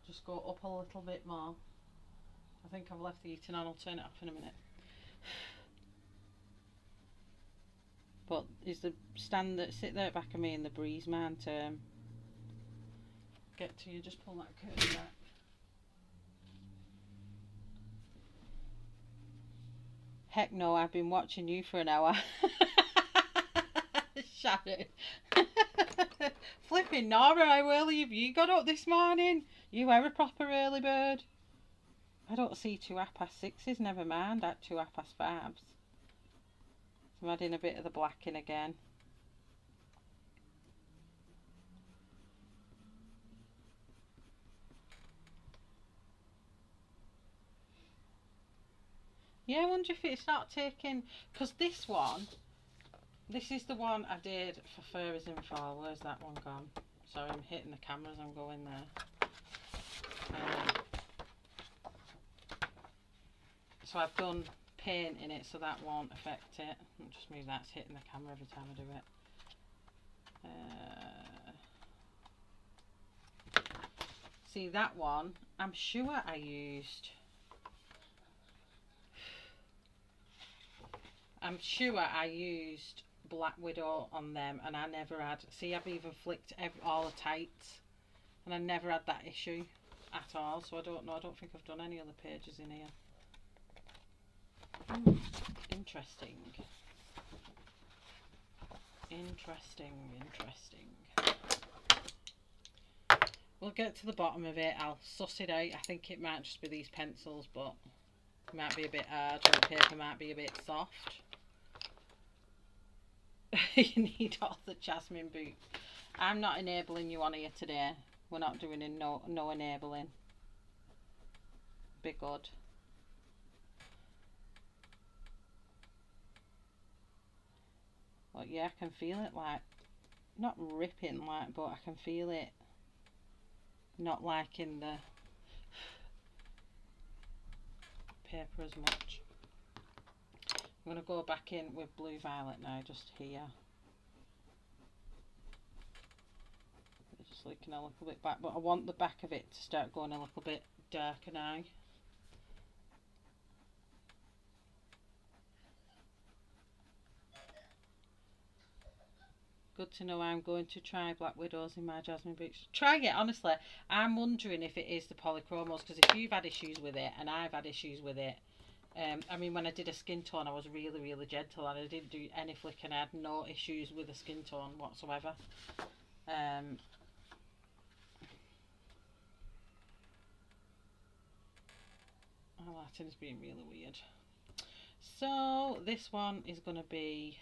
just go up a little bit more. I think I've left the heating on, I'll turn it off in a minute. But is the stand that sit there back of me in the breeze, man, to get to you? Just pull that curtain back. Heck no, I've been watching you for an hour. Shannon. Flipping Nora, how early have you got up this morning? You are a proper early bird. I don't see 6:30, never mind at 5:30. I'm adding a bit of the black in again. Yeah, I wonder if it's not taking, because this is the one I did for Fairies in Fall. Where's that one gone? Sorry, I'm hitting the camera as I'm going there. So I've done paint in it, so that won't affect it. I'll just move that, it's hitting the camera every time I do it. See that one, I'm sure I used Black Widow on them, and I never had, see I've even flicked all the tights and I never had that issue at all, so I don't know, I don't think I've done any other pages in here. Interesting. We'll get to the bottom of it. I'll suss it out. I think it might just be these pencils, but it might be a bit hard, or the paper might be a bit soft. You need all the Jasmine boots. I'm not enabling you on here today. We're not doing no enabling. Be good. But yeah, I can feel it, like, not ripping, like, but I can feel it not liking the paper as much. I'm going to go back in with Blue Violet now, just here. Just looking a little bit back, but I want the back of it to start going a little bit darker now. Good to know. I'm going to try Black Widows in my Jasmine boots. Try it, honestly. I'm wondering if it is the polychromos, because if you've had issues with it and I've had issues with it, I mean, when I did a skin tone, I was really, really gentle and I didn't do any flicking. I had no issues with the skin tone whatsoever. Oh, Latin is being really weird. So this one is going to be,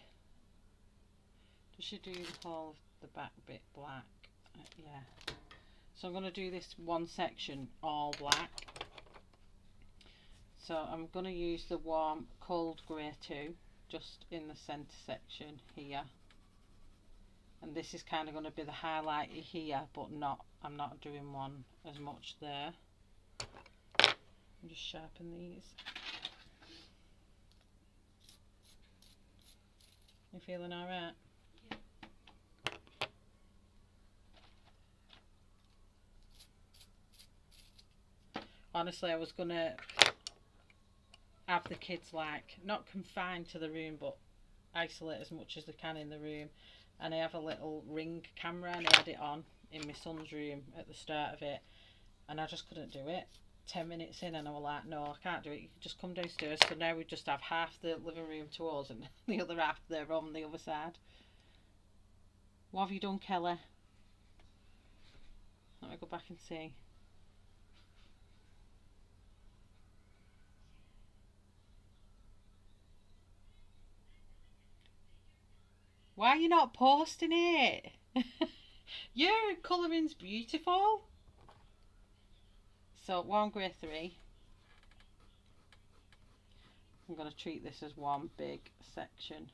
does she do the whole of the back bit black? Yeah. So I'm going to do this one section all black. So I'm going to use the warm cold grey too, just in the centre section here. And this is kind of going to be the highlight here, but not, I'm not doing one as much there. I'll just sharpen these. You feeling alright? Yeah. Honestly, I was gonna have the kids like not confined to the room, but isolate as much as they can in the room. And I have a little Ring camera, and I had it on in my son's room at the start of it, and I just couldn't do it. 10 minutes in, and I was like, no, I can't do it. You can just come downstairs. So now we just have half the living room to us and the other half they're on the other side. What have you done, Kelly? Let me go back and see. Why are you not posting it? Your colouring's beautiful. So 1 grade 3. I'm going to treat this as one big section.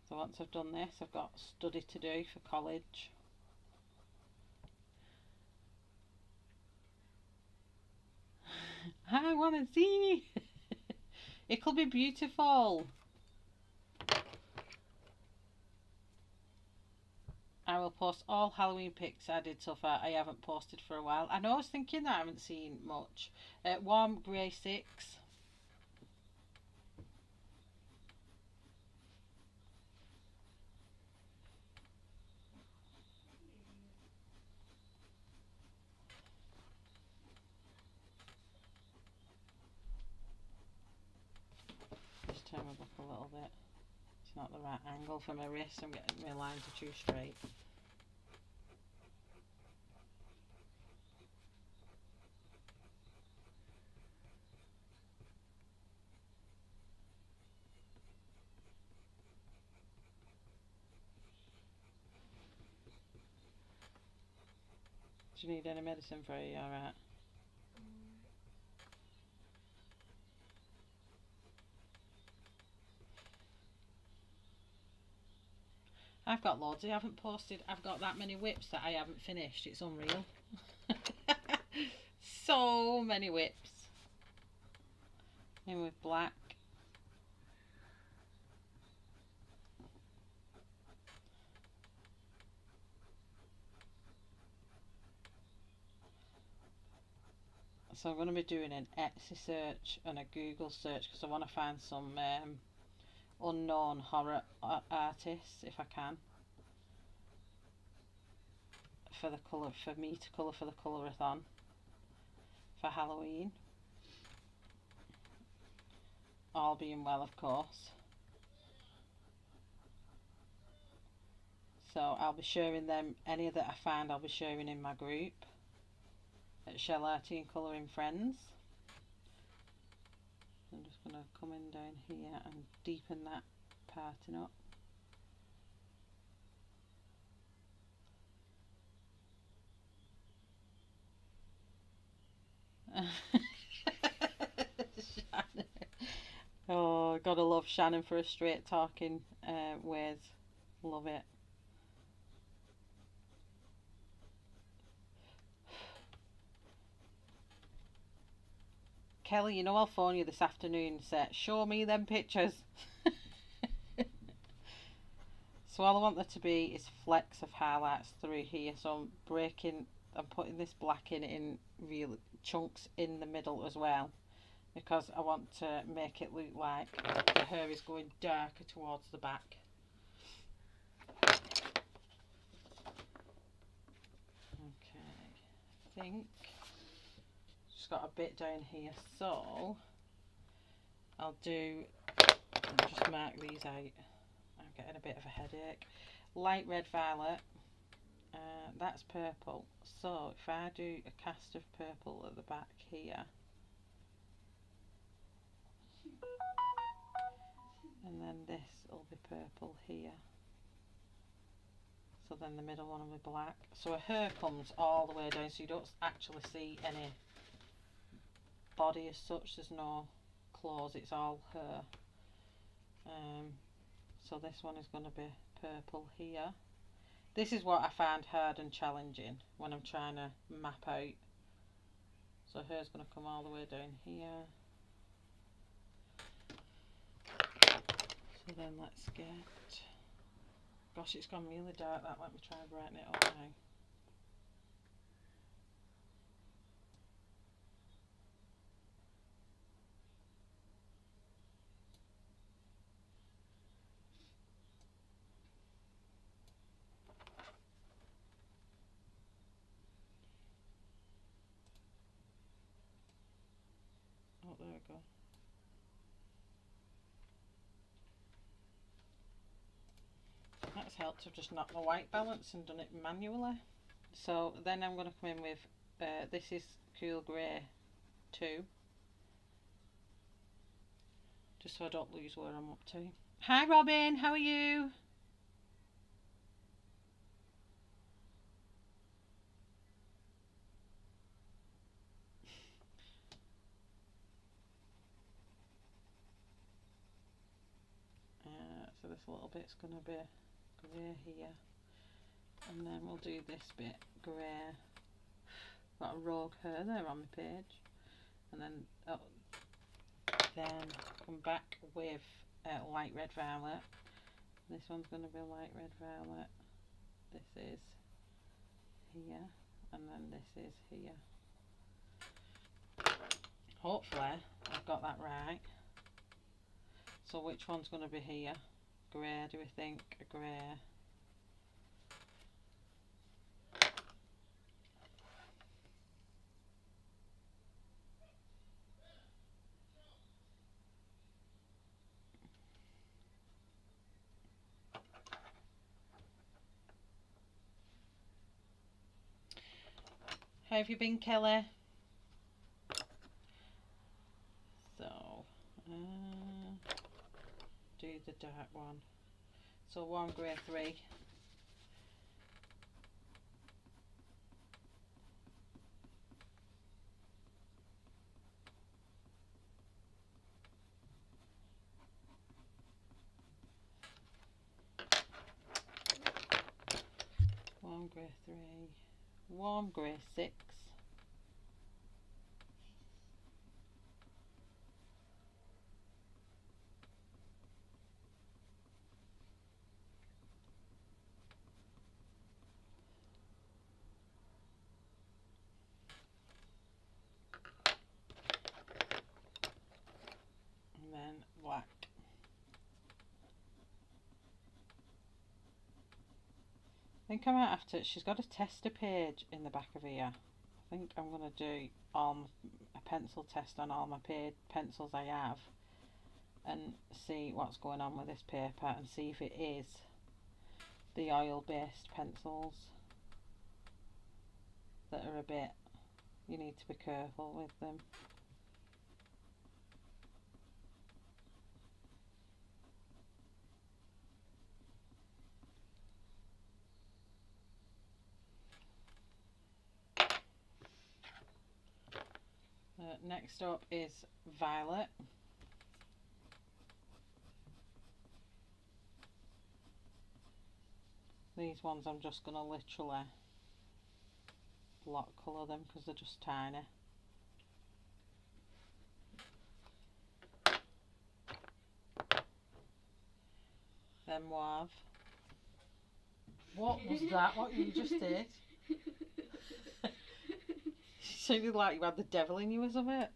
So once I've done this, I've got study to do for college. I want to see. It could be beautiful. I will post all Halloween pics I did so far. I haven't posted for a while. I know, I was thinking that I haven't seen much. Warm grey 6. Just turn my back a little bit. It's not the right angle for my wrist. I'm getting my lines are too straight. Do you need any medicine for you? Alright. I've got loads. I haven't posted. I've got that many whips that I haven't finished. It's unreal. So many whips. In with black. So I'm going to be doing an Etsy search and a Google search because I want to find some unknown horror artists if I can for the colour, for me to colour for the colourathon for Halloween. All being well, of course. So I'll be sharing them. Any that I find, I'll be sharing in my group at Shell Arty and Colouring Friends. I'm just going to come in down here and deepen that parting up. Oh, gotta love Shannon for a straight talking ways. Love it. Kelly, you know I'll phone you this afternoon and say, show me them pictures. So all I want there to be is flecks of highlights through here. So I'm putting this black in real chunks in the middle as well, because I want to make it look like the hair is going darker towards the back. Okay, I think just got a bit down here, so I'll just mark these out. I'm getting a bit of a headache. Light red violet, that's purple. So if I do a cast of purple at the back here, and then this will be purple here, so then the middle one will be black. So her hair comes all the way down, so you don't actually see any body as such. There's no clothes, it's all hair. So this one is going to be purple here, This is what I find hard and challenging when I'm trying to map out. So hers going to come all the way down here. So then let's get... Gosh, it's gone really dark that. Let me try and brighten it up now. Oh, there we go. That's helped. I've just knocked my white balance and done it manually. So then I'm going to come in with, this is Cool Grey 2. Just so I don't lose where I'm up to. Hi Robin, how are you? So this little bit's going to be grey here, and then we'll do this bit grey. Got a rogue hair there on my page, and then come back with light red violet. This one's going to be light red violet. This is here, and then this is here. Hopefully I've got that right. So which one's going to be here? Grey, do we think? A grey. How have you been, Kelly? So, do the dark one. So warm grey 3. Warm grey 3. Warm grey 6. And then black. I think I might have to, she's got a tester page in the back of here. I think I'm going to do a pencil test on all my pencils I have and see what's going on with this paper and see if it is the oil based pencils that are a bit, you need to be careful with them. Next up is violet. These ones I'm just going to literally block colour them because they're just tiny. Then mauve. What was that? What you just did? Sounded like you had the devil in you or something.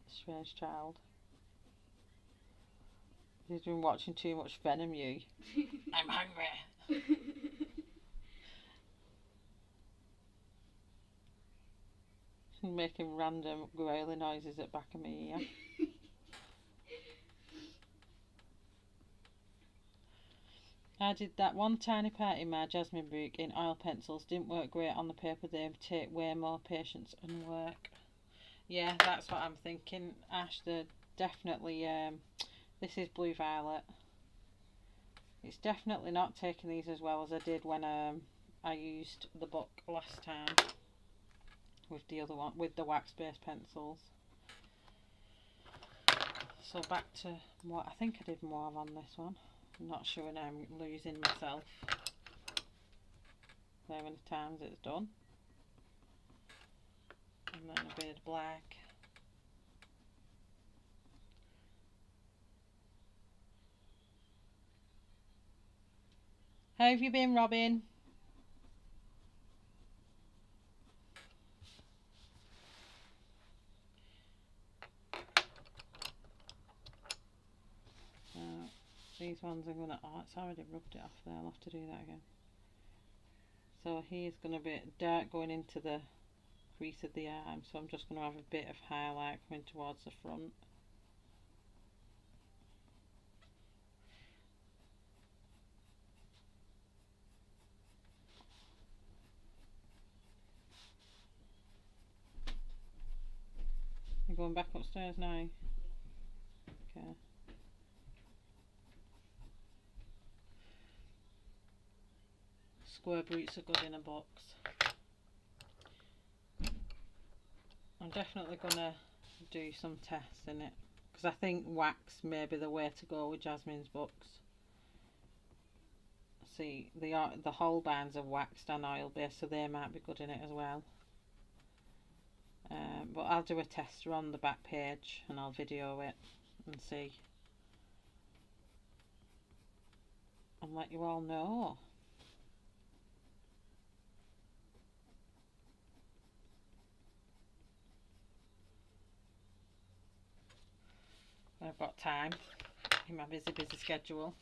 Strange child. You've been watching too much Venom, you. I'm hungry. Making random growly noises at back of me ear. I did that one tiny part in my Jasmine book in oil pencils. Didn't work great on the paper. They take way more patience and work. Yeah, that's what I'm thinking, Ash. They're definitely, this is blue violet. It's definitely not taking these as well as I did when I used the book last time with the other one, with the wax based pencils. So back to what I think I did more on this one. I'm not sure when I'm losing myself. How many times it's done. And then a bit of black. How have you been, Robin? These ones I'm gonna, oh, it's already rubbed it off there, I'll have to do that again. So here's gonna be dark going into the crease of the arm, so I'm just gonna have a bit of highlight coming towards the front. You're going back upstairs now? Okay. Square boots are good in a box. I'm definitely gonna do some tests in it because I think wax may be the way to go with Jasmine's books. See, the whole bands are waxed and oil based, so they might be good in it as well. But I'll do a tester on the back page and I'll video it and see and let you all know. I've got time in my busy schedule.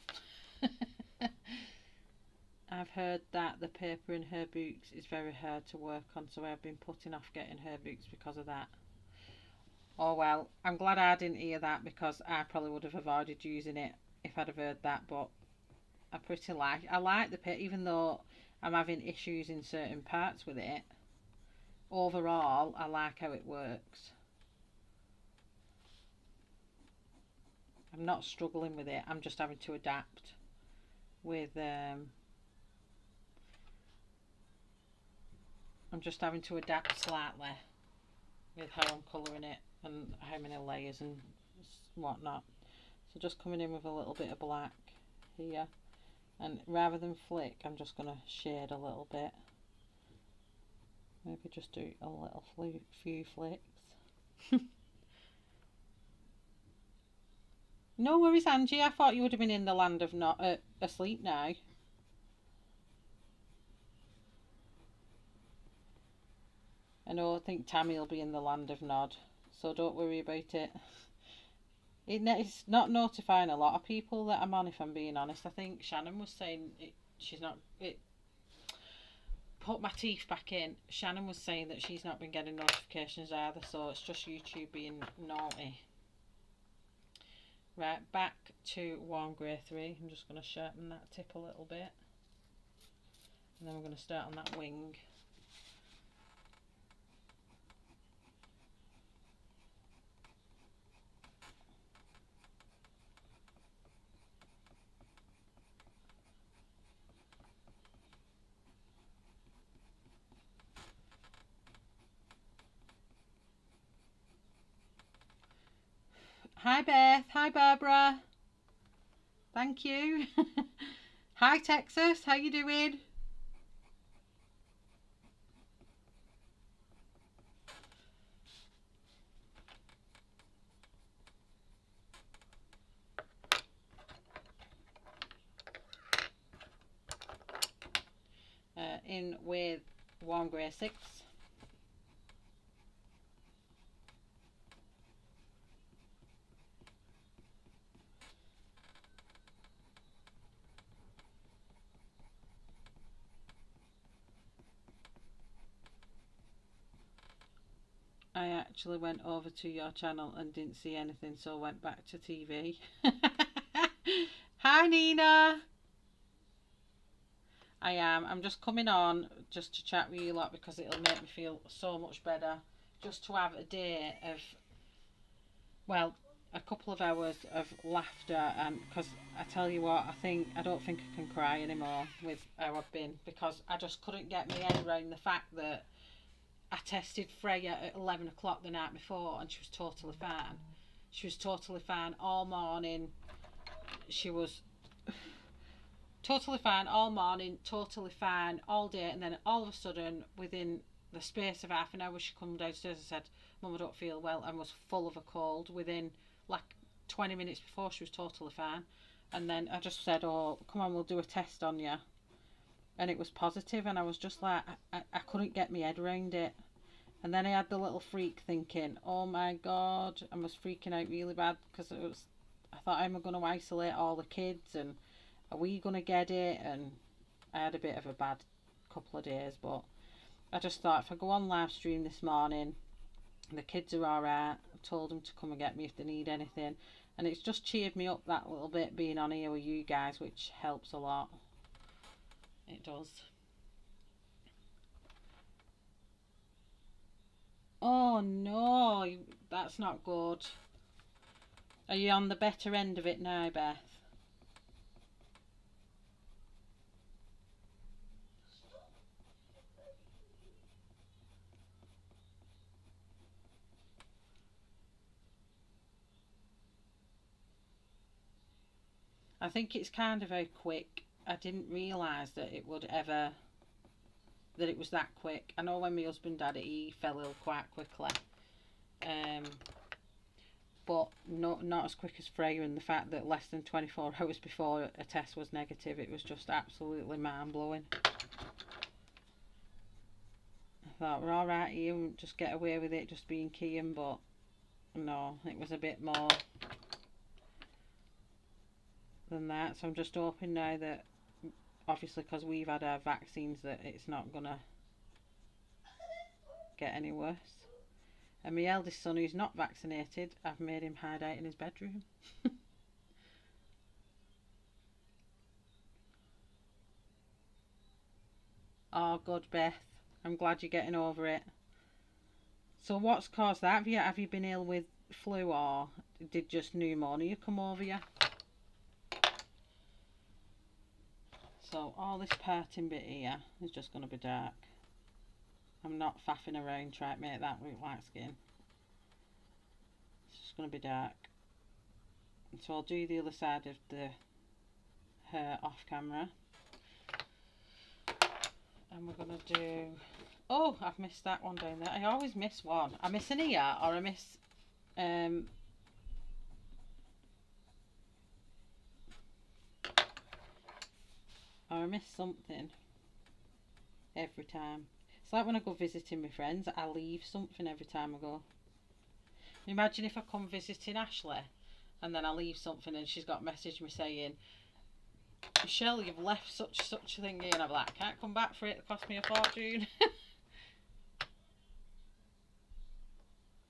I've heard that the paper in her books is very hard to work on, so I've been putting off getting her books because of that. Oh well, I'm glad I didn't hear that because I probably would have avoided using it if I'd have heard that, but I like the paper, even though I'm having issues in certain parts with it. Overall, I like how it works. I'm not struggling with it, I'm just having to adapt with I'm just having to adapt slightly with how I'm colouring it and how many layers and whatnot. So just coming in with a little bit of black here, and rather than flick I'm just going to shade a little bit. Maybe just do a little few flicks. No worries, Angie, I thought you would have been in the land of not asleep now. I think Tammy will be in the land of nod, so don't worry about it. It's not notifying a lot of people that I'm on, if I'm being honest. I think Shannon was saying she's not. Put my teeth back in. Shannon was saying that she's not been getting notifications either, so it's just YouTube being naughty. Right, back to warm grey 3. I'm just going to sharpen that tip a little bit, and then we're going to start on that wing. Hi Beth, hi Barbara, thank you. Hi Texas, how you doing? In with warm grey 6. I actually went over to your channel and didn't see anything, so went back to TV. Hi Nina. I am. I'm just coming on just to chat with you lot because it'll make me feel so much better just to have a day of, well, a couple of hours of laughter. And because I tell you what, I don't think I can cry anymore with how I've been, because I just couldn't get my head around the fact that I tested Freya at 11 o'clock the night before and she was totally fine. She was totally fine all morning. She was totally fine all morning, totally fine all day, and then all of a sudden, within the space of half an hour, she come downstairs and said, "Mum, I don't feel well," and was full of a cold. Within like 20 minutes before, she was totally fine. And then I just said, "Oh, come on, we'll do a test on you," and it was positive, and I was just like, I couldn't get my head around it. And then I had the little freak thinking, "Oh my God," I was freaking out really bad because I thought, am I going to isolate all the kids, and are we going to get it? And I had a bit of a bad couple of days, but I just thought, if I go on live stream this morning, the kids are alright, I told them to come and get me if they need anything, and it's just cheered me up that little bit being on here with you guys, which helps a lot. It does. Oh no, that's not good. Are you on the better end of it now, Beth? I think it's kind of very quick. I didn't realise that it would ever, that it was that quick. I know when my husband had it, he fell ill quite quickly. But not as quick as Freya, and the fact that less than 24 hours before a test was negative, it was just absolutely mind-blowing. I thought, we're alright here, we'll just get away with it just being Kian, but no, it was a bit more than that. So I'm just hoping now that, obviously because we've had our vaccines, that it's not gonna get any worse. And my eldest son, who's not vaccinated, I've made him hide out in his bedroom. Oh, good, Beth. I'm glad you're getting over it. So what's caused that? Have you been ill with flu, or did just pneumonia come over you? So all this parting bit here is just going to be dark. I'm not faffing around trying to make that look like skin. It's just going to be dark. So I'll do the other side of the hair off camera. And we're going to do... Oh, I've missed that one down there. I always miss one. I miss an ear, or I miss... or I miss something every time. It's like when I go visiting my friends, I leave something every time I go. Imagine if I come visiting Ashley and then I leave something and she's got messaged me saying, "Michelle, you've left such a thing here," and I'm like, "I can't come back for it, it cost me a fortune."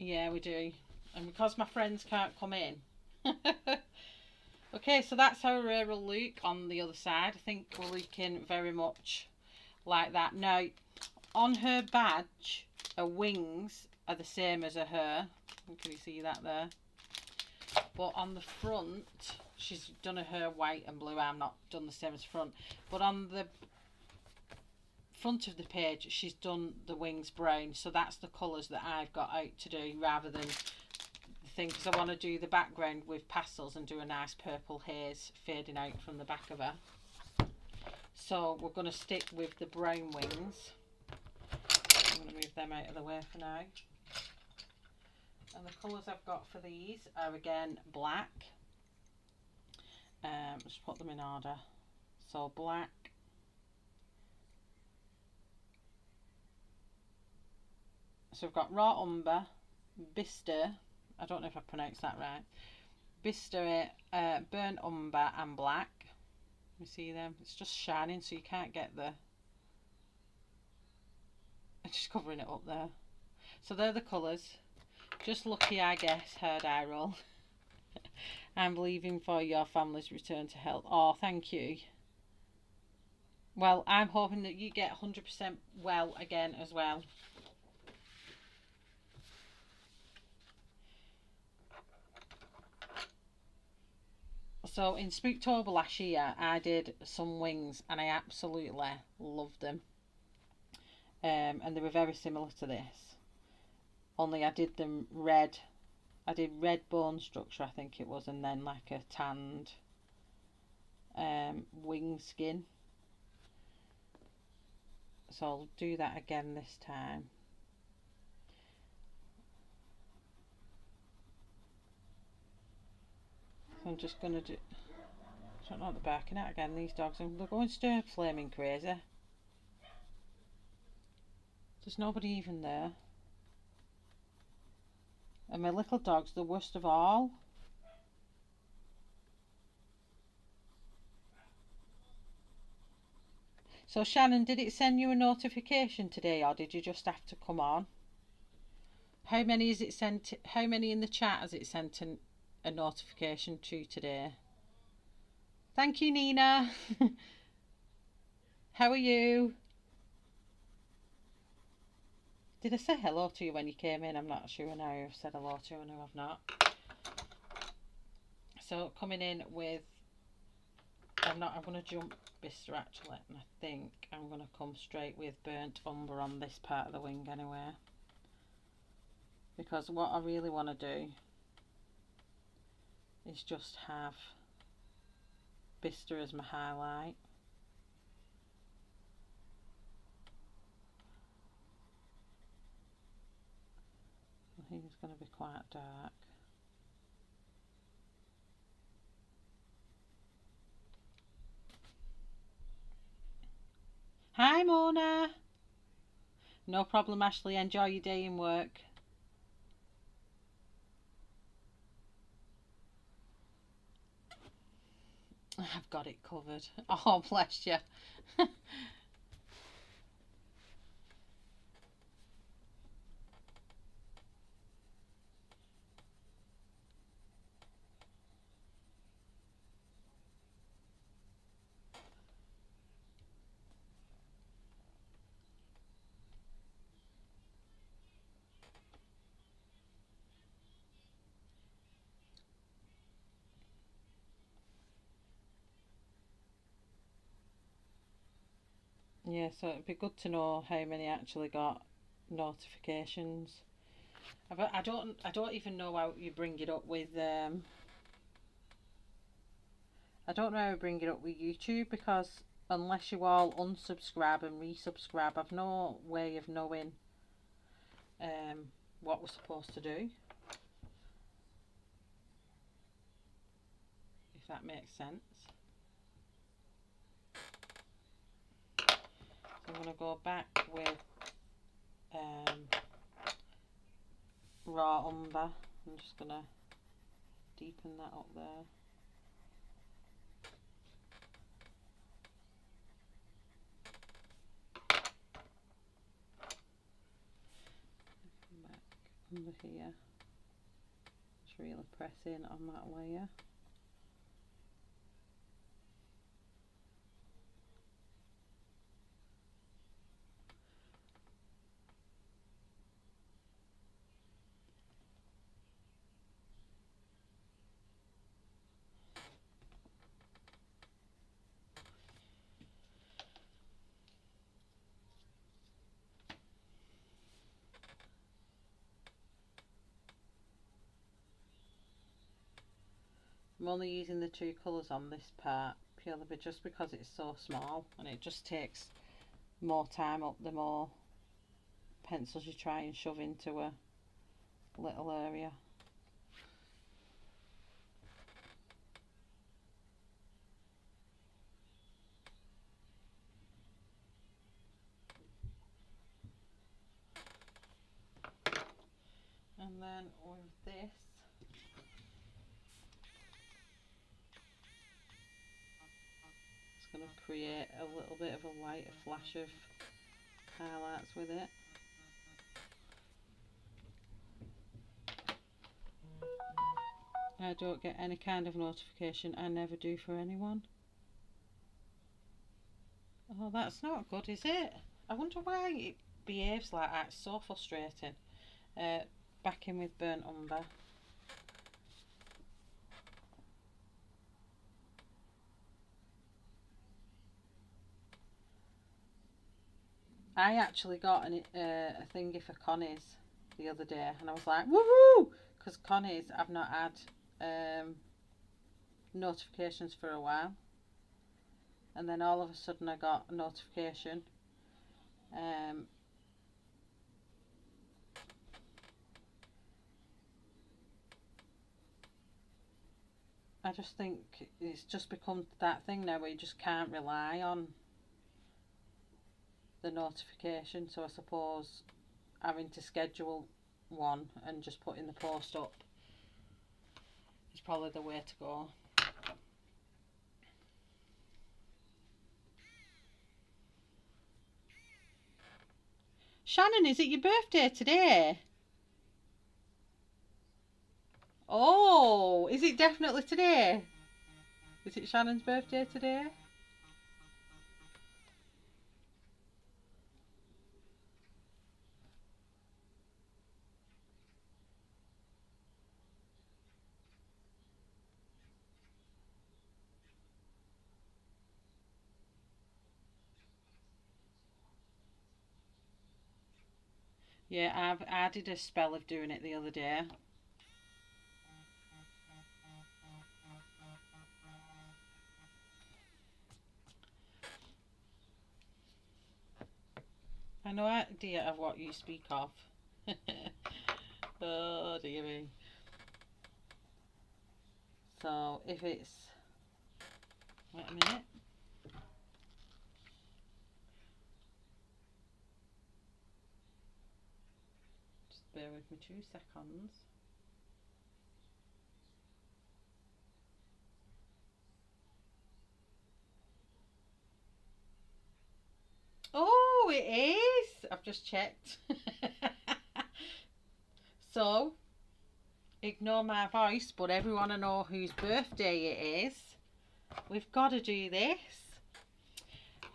Yeah, we do. And because my friends can't come in. Okay, so that's how Ray will look on the other side. I think we're looking very much like that. Now, on her badge, her wings are the same as her hair. Can you see that there? But on the front, she's done her hair white and blue. I'm not done the same as front. But on the front of the page, she's done the wings brown. So that's the colours that I've got out to do, rather than the thing, because I want to do the background with pastels and do a nice purple haze fading out from the back of her. So we're going to stick with the brown wings. I'm going to move them out of the way for now. And the colours I've got for these are again black. Just put them in order. So black, so we've got raw umber, bister, I don't know if I pronounced that right, bister, burnt umber and black. You see them? It's just shining, so you can't get the... I'm just covering it up there. So they're the colours. Just lucky, I guess, hair dye roll. I'm believing for your family's return to health. Oh, thank you. Well, I'm hoping that you get 100% well again as well. So in Spooktober last year, I did some wings and I absolutely loved them. And they were very similar to this. Only I did them red. I did red bone structure, I think it was, and then like a tanned wing skin. So I'll do that again this time. So I'm just going to do, I don't know what they're barking at again, these dogs, and they're going stir flaming crazy. There's nobody even there. And my little dog's the worst of all. So Shannon, did it send you a notification today, or did you just have to come on? How many is it sent? How many in the chat has it sent a notification to today? Thank you, Nina. How are you? Did I say hello to you when you came in? I'm not sure now I've said hello to you and I've not. So coming in with, I'm going to jump Bister actually, and I think I'm going to come straight with burnt umber on this part of the wing anyway, because what I really want to do is just have Bister as my highlight. I think it's going to be quite dark. Hi Mona. No problem, Ashley. Enjoy your day in work. I've got it covered. Oh, bless you. Yeah, so it'd be good to know how many actually got notifications. I don't even know how you bring it up with I don't know how to bring it up with YouTube, because unless you all unsubscribe and resubscribe, I've no way of knowing what we're supposed to do, if that makes sense. So I'm going to go back with raw umber. I'm just going to deepen that up there. Come back under here. Just really press in on that layer. I'm only using the two colours on this part purely just because it's so small, and it just takes more time up the more pencils you try and shove into a little area. And then with this, it's going to create a little bit of a light, a flash of highlights with it. I don't get any kind of notification. I never do for anyone. Oh, that's not good, is it? I wonder why it behaves like that. It's so frustrating. Back in with burnt umber. I actually got a thingy for Connie's the other day, and I was like, woohoo! Because Connie's, I've not had notifications for a while. and then all of a sudden I got a notification. I just think it's just become that thing now where you just can't rely on the notification, so I suppose having to schedule one and just putting the post up is probably the way to go. Shannon, is it your birthday today? Oh, is it definitely today? Is it Shannon's birthday today? Yeah, I did a spell of doing it the other day. I no idea of what you speak of. Oh dear me. So if it's, wait a minute. Just bear with me 2 seconds. Oh, it is. I've just checked. So, ignore my voice, but everyone will know whose birthday it is. We've got to do this.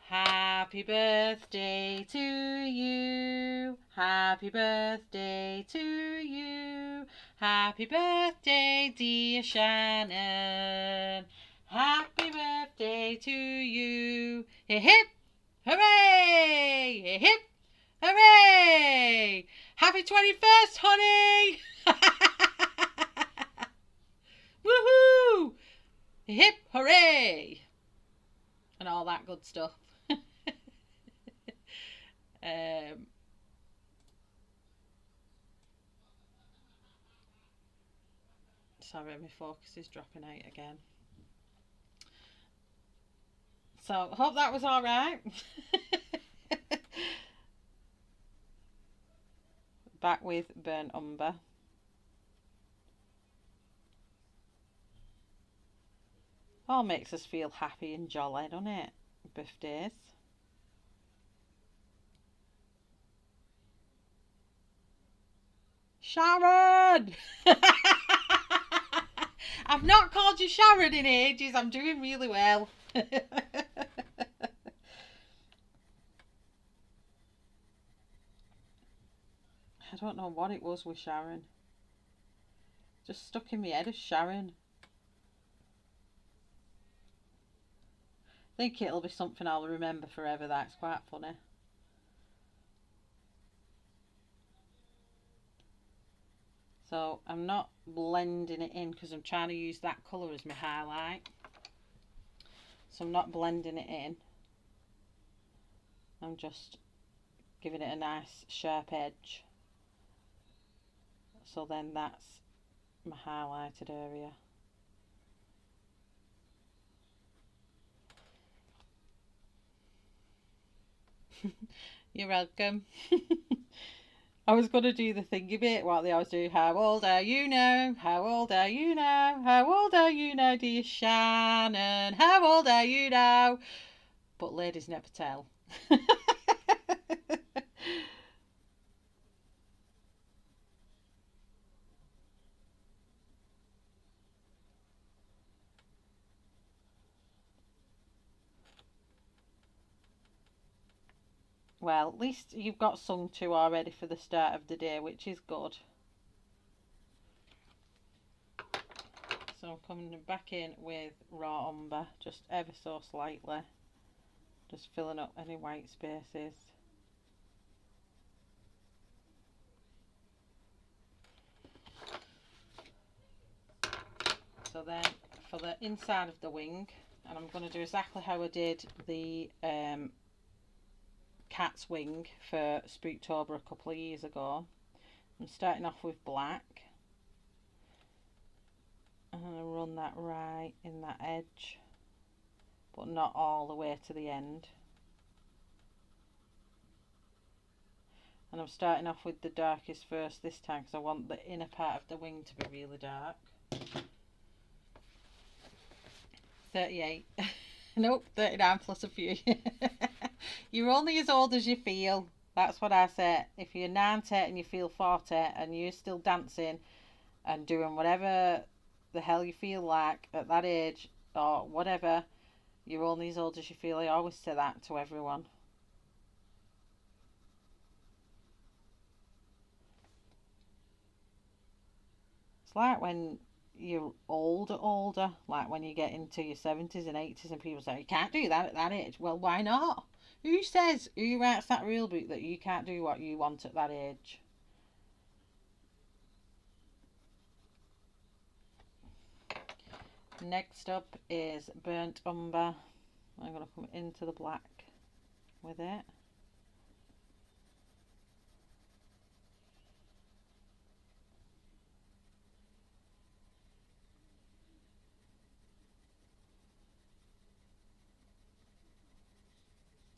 Happy birthday to you. Happy birthday to you. Happy birthday, dear Shannon. Happy birthday to you. Hip hip. Hooray! Hip hip. Hooray! Happy 21st, honey! Woohoo! Hip hooray! And all that good stuff. Sorry, my focus is dropping out again. So, hope that was alright. Back with burnt umber. All makes us feel happy and jolly, doesn't it? Birthdays. Sharon! I've not called you Sharon in ages. I'm doing really well. I don't know what it was with Sharon. Just stuck in my head as Sharon. I think it'll be something I'll remember forever. That's quite funny. So I'm not blending it in because I'm trying to use that colour as my highlight. So I'm not blending it in. I'm just giving it a nice sharp edge. So then that's my highlighted area. You're welcome. I was going to do the thingy bit, what they always do. How old are you now? How old are you now? How old are you now, dear Shannon? How old are you now? But ladies never tell. Well, at least you've got sung to already for the start of the day, which is good. So I'm coming back in with raw umber, just ever so slightly. Just filling up any white spaces. So then, for the inside of the wing, And I'm going to do exactly how I did the cat's wing for Spooktober a couple of years ago. I'm starting off with black. I'm going to run that right in that edge, but not all the way to the end. And I'm starting off with the darkest first this time because I want the inner part of the wing to be really dark. 38. Nope, 39 plus a few. You're only as old as you feel. That's what I say. If you're 90 and you feel 40 and you're still dancing and doing whatever the hell you feel like at that age or whatever, you're only as old as you feel. I always say that to everyone. It's like when you're older, like when you get into your 70s and 80s and people say you can't do that at that age. Well, why not? Who says, who writes that rule book that you can't do what you want at that age? Next up is burnt umber. I'm going to come into the black with it.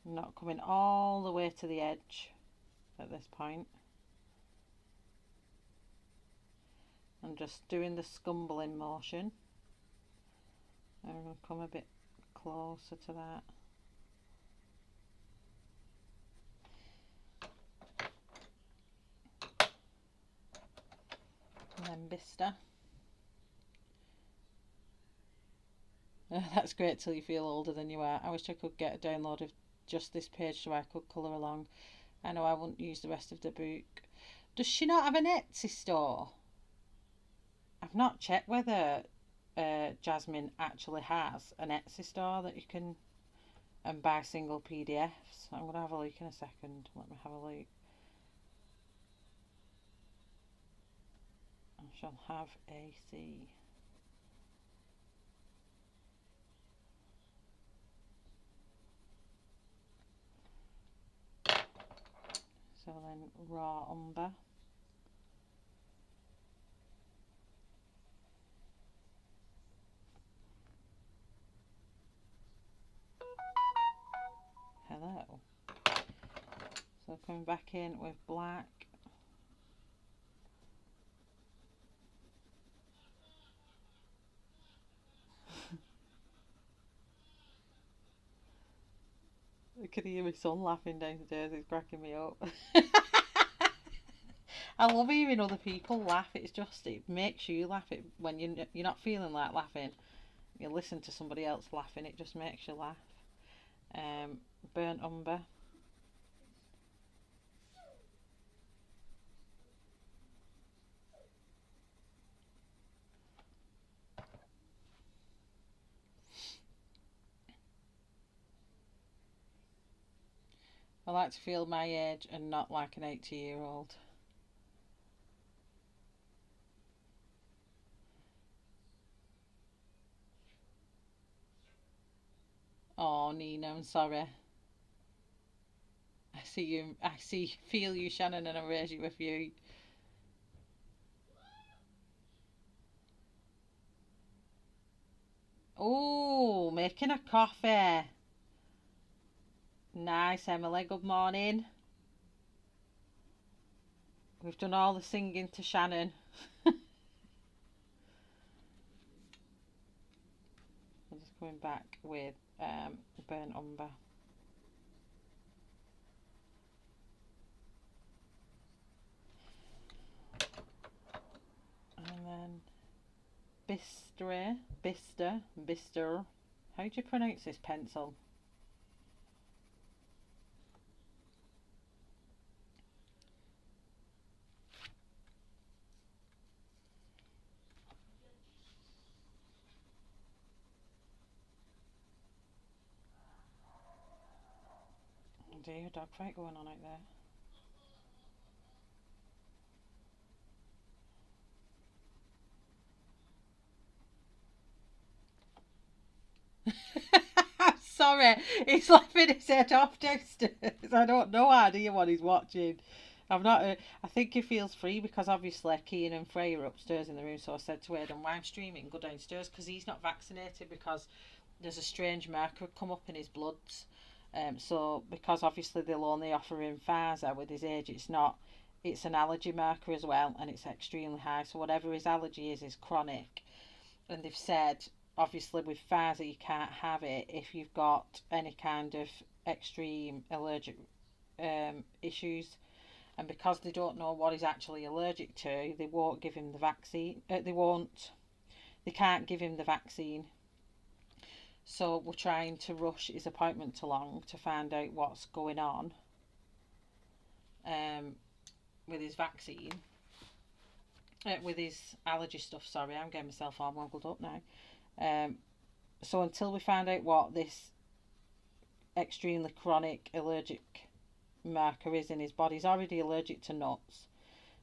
I'm not coming all the way to the edge at this point. I'm just doing the scumbling motion. I'm going to come a bit closer to that. And then Bista. That's great till you feel older than you are. I wish I could get a download of just this page so I could colour along. I know I wouldn't use the rest of the book. Does she not have an Etsy store? I've not checked whether Jasmine actually has an Etsy store that you can buy single PDFs. I'm going to have a look in a second. Let me have a look. I shall have a see. So then raw umber. Hello. So coming back in with black. I can hear my son laughing downstairs, it's cracking me up. I love hearing other people laugh. It's just, it makes you laugh. When you're not feeling like laughing, you listen to somebody else laughing, it just makes you laugh. Burnt umber. I like to feel my age and not like an 80-year-old. Oh, Nina, I'm sorry. I see you, feel you, Shannon, and I raise you with you. Oh, making a coffee. Nice, Emily, good morning. We've done all the singing to Shannon. I'm just coming back with burnt umber. And then Bister. How do you pronounce this pencil? Oh dear, a dog fight going on out there. Sorry, he's laughing his head off downstairs. I don't know idea what he's watching. I'm not. I think he feels free because obviously Kean and Freya are upstairs in the room. So I said to Aidan, "Why I'm streaming? Go downstairs because he's not vaccinated because there's a strange marker come up in his bloods. So because obviously they'll only offer him Pfizer with his age, it's an allergy marker as well, and it's extremely high. So whatever his allergy is chronic, and they've said obviously with Pfizer you can't have it if you've got any kind of extreme allergic issues, and because they don't know what he's actually allergic to, they won't give him the vaccine. They can't give him the vaccine. So we're trying to rush his appointment along to find out what's going on with his vaccine, with his allergy stuff. Sorry, I'm getting myself all woggled up now. So until we find out what this extremely chronic allergic marker is in his body, he's already allergic to nuts,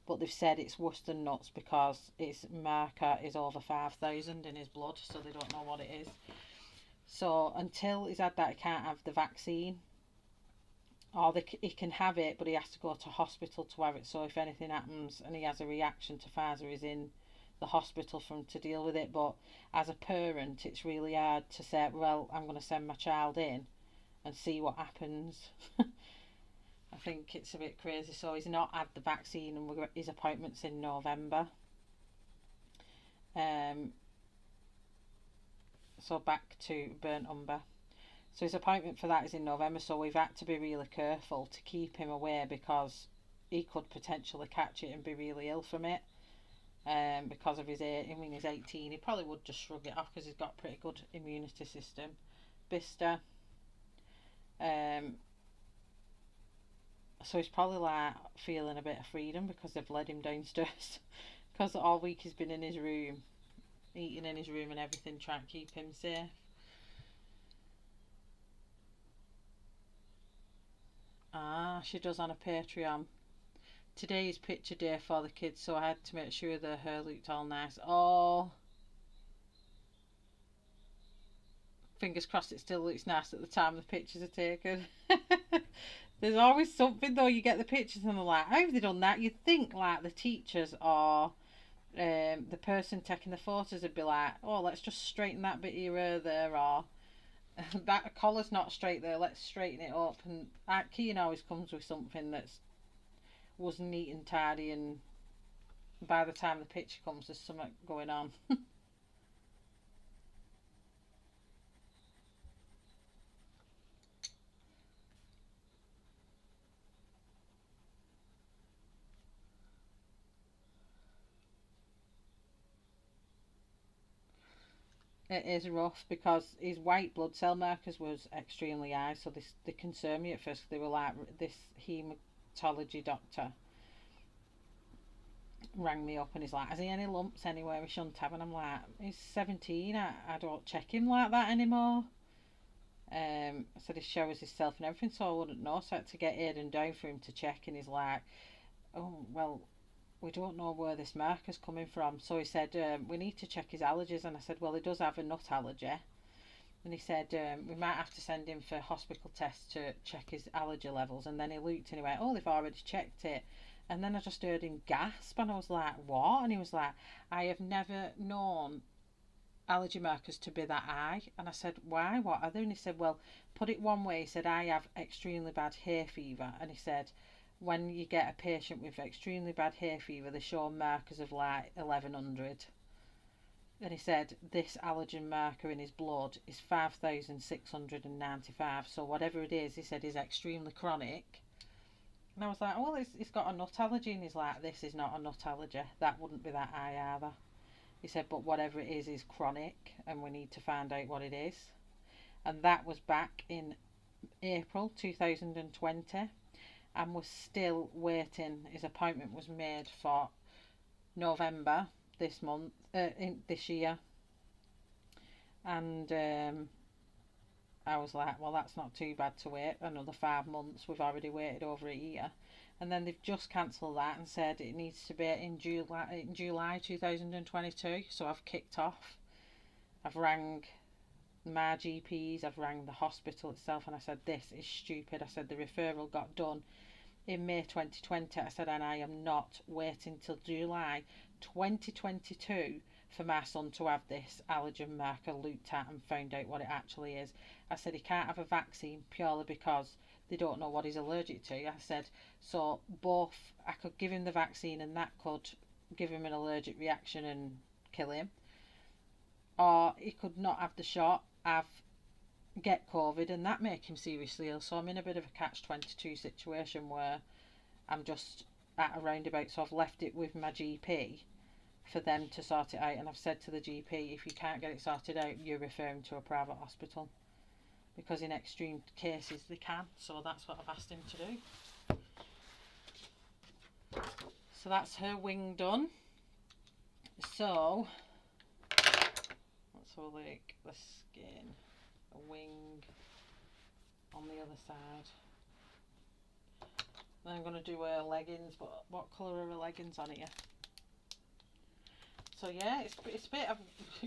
but they've said it's worse than nuts because its marker is over 5,000 in his blood, so they don't know what it is. So until he's had that, he can't have the vaccine, or he can have it, but he has to go to hospital to have it. So if anything happens and he has a reaction to Pfizer, he's in the hospital for him to deal with it. But as a parent, it's really hard to say, well, I'm going to send my child in and see what happens. I think it's a bit crazy. So he's not had the vaccine, and his appointment's in November. So back to burnt umber. So his appointment for that is in November. So we've had to be really careful to keep him away because he could potentially catch it and be really ill from it. Because of his age, I mean, he's 18. He probably would just shrug it off because he's got a pretty good immunity system. Bista. So he's probably like feeling a bit of freedom because they've led him downstairs. Because all week he's been in his room, eating in his room and everything, trying to keep him safe. She does on a Patreon. Today is picture day for the kids, so I had to make sure their hair looked all nice. Oh, fingers crossed it still looks nice at the time the pictures are taken. There's always something though, you get the pictures and they're like, how have they done that? You'd think like the teachers or the person taking the photos would be like, oh, let's just straighten that bit of your hair there, or that collar's not straight there, let's straighten it up. And Kean always comes with something that's was neat and tidy, and by the time the picture comes there's something going on. It is rough because his white blood cell markers was extremely high, so they concerned me at first. They were like, this haematology doctor rang me up and he's like, has he any lumps anywhere he shouldn't have? And I'm like, he's 17, I don't check him like that anymore. I said he showers himself and everything, so I wouldn't know. So I had to get Aidan down for him to check, and he's like, oh, well, we don't know where this marker's coming from. So he said, we need to check his allergies. And I said, well, he does have a nut allergy. And he said, we might have to send him for hospital tests to check his allergy levels. And then he looked and he went, oh, they've already checked it. And then I just heard him gasp, and I was like, what? And he was like, I have never known allergy markers to be that high. And I said, why? What are they? And he said, well, put it one way. He said, I have extremely bad hay fever. And he said, when you get a patient with extremely bad hay fever, they show markers of like 1100. And he said this allergen marker in his blood is 5,695. So whatever it is, he said, is extremely chronic. And I was like, well, he's got a nut allergy. And he's like, this is not a nut allergy. That wouldn't be that high either. He said, but whatever it is chronic, and we need to find out what it is. And that was back in April 2020. And we're still waiting. His appointment was made for November this month, this year. And I was like, well, that's not too bad to wait another 5 months. We've already waited over a year. And then they've just cancelled that and said it needs to be in July 2022. So I've kicked off. I've rang my GPs, I've rang the hospital itself, and I said, this is stupid. I said, the referral got done in May 2020. I said, and I am not waiting till July 2022 for my son to have this allergen marker looked at and found out what it actually is. I said, he can't have a vaccine purely because they don't know what he's allergic to. I said, so both, I could give him the vaccine and that could give him an allergic reaction and kill him, or he could not have the shot, get COVID, and that make him seriously ill. So I'm in a bit of a catch-22 situation where I'm just at a roundabout. So I've left it with my GP for them to sort it out, and I've said to the GP, if you can't get it sorted out, you refer him to a private hospital, because in extreme cases they can. So that's what I've asked him to do. So that's her wing done. So let's have a look. The skin, a wing on the other side. Then I'm going to do her leggings, but what colour are her leggings on here? So yeah, it's a bit of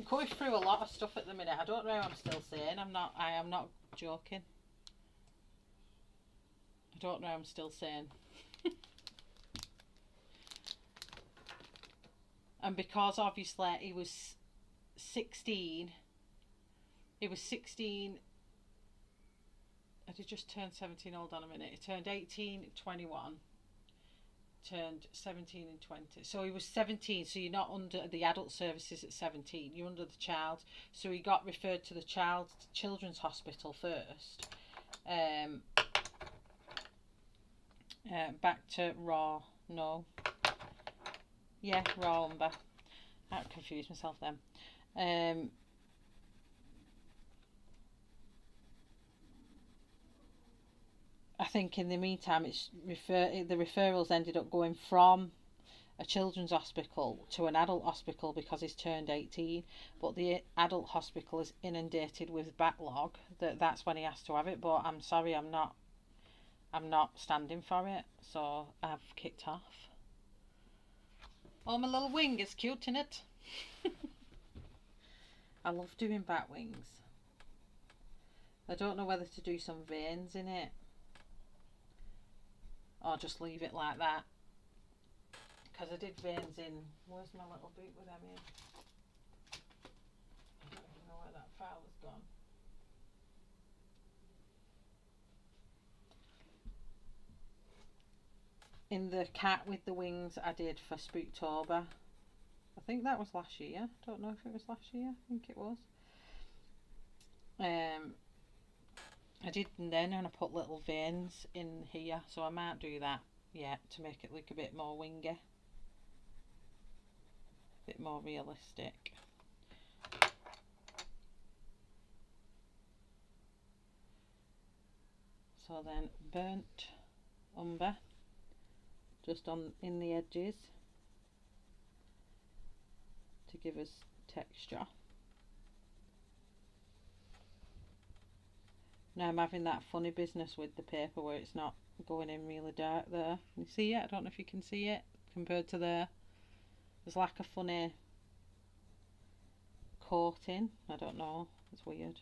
going through a lot of stuff at the minute. I don't know how I'm still sane. I am not joking. I don't know how I'm still sane. And because obviously he was 16. He was 16. I did just turn 17, hold on a minute. He turned 18, 21. Turned 17 and 20. So he was 17, so you're not under the adult services at 17. You're under the child. So he got referred to the children's hospital first. Back to Raw. No. Yeah, Raw Umber. I confused myself then. I think in the meantime, the referrals ended up going from a children's hospital to an adult hospital because he's turned 18. But the adult hospital is inundated with backlog. That's when he has to have it. But I'm sorry, I'm not standing for it. So I've kicked off. Oh, my little wing is cute, isn't it? I love doing bat wings. I don't know whether to do some veins in it or just leave it like that, because I did veins in, where's my little boot with them in? I don't even know where that file has gone. In the cat with the wings I did for Spooktober. I think that was last year. Don't know if it was last year. I think it was. I did then, and I put little veins in here, so I might do that yet to make it look a bit more wingy, a bit more realistic. So then burnt umber just on in the edges to give us texture. Now I'm having that funny business with the paper where it's not going in really dark there. Can you see it? I don't know if you can see it compared to there. There's like a funny coating. I don't know. It's weird.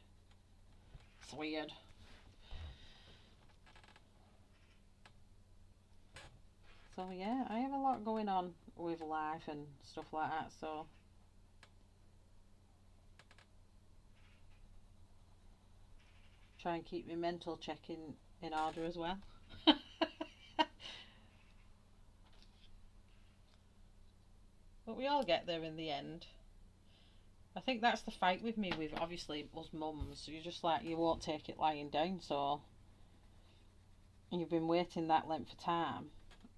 It's weird. So yeah, I have a lot going on with life and stuff like that, so try and keep my mental check in order as well. But we all get there in the end. I think that's the fight with me with obviously us mums. You're just like, you won't take it lying down, so you've been waiting that length of time.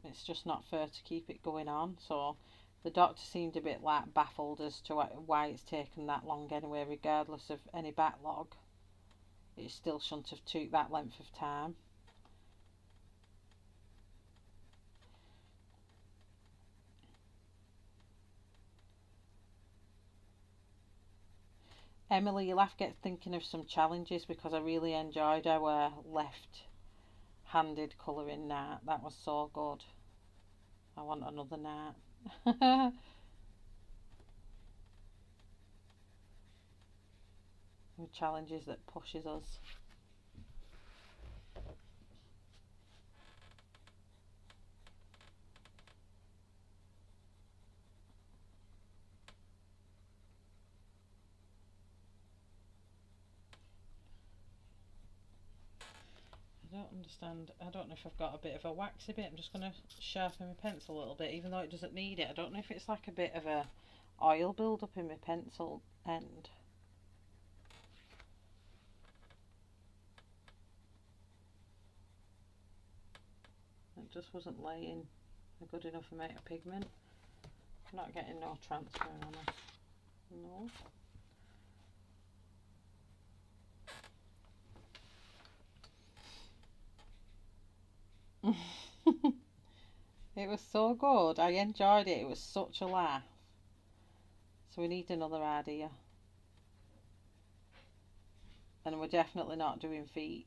It's just not fair to keep it going on. So the doctor seemed a bit like baffled as to why it's taken that long anyway, regardless of any backlog. It still shouldn't have took that length of time. Emily, you'll have to get thinking of some challenges, because I really enjoyed our left-handed colouring night. That was so good. I want another night. with challenges that pushes us. I don't understand. I don't know if I've got a bit of a waxy bit. I'm just going to sharpen my pencil a little bit, even though it doesn't need it. I don't know if it's like a bit of a oil build up in my pencil end. It just wasn't laying a good enough amount of pigment. I'm not getting no transfer on it. No. It was so good. I enjoyed it. It was such a laugh. So we need another idea. And we're definitely not doing feet.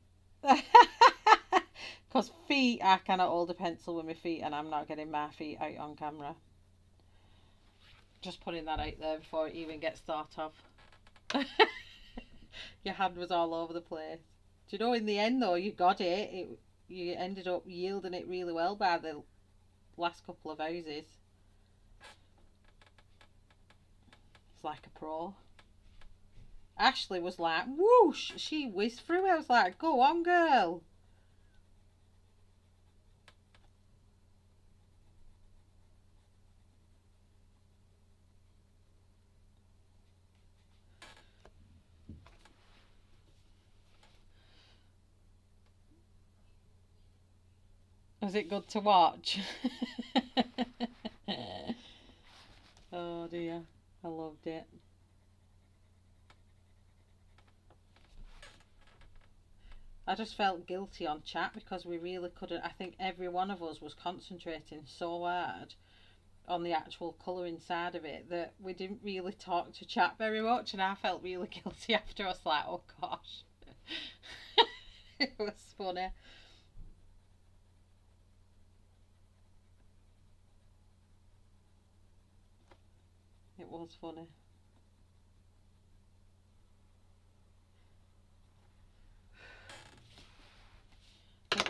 Because feet, I cannot hold a pencil with my feet, and I'm not getting my feet out on camera. Just putting that out there before it even gets thought of. Your hand was all over the place. Do you know, in the end though, you got it. You ended up yielding it really well by the last couple of houses. It's like a pro. Ashley was like, whoosh, she whizzed through. I was like, go on, girl. Was it good to watch? Oh dear, I loved it. I just felt guilty on chat because we really couldn't. I think every one of us was concentrating so hard on the actual colouring side of it that we didn't really talk to chat very much, and I felt really guilty after. I was like, oh gosh. It was funny. It was funny.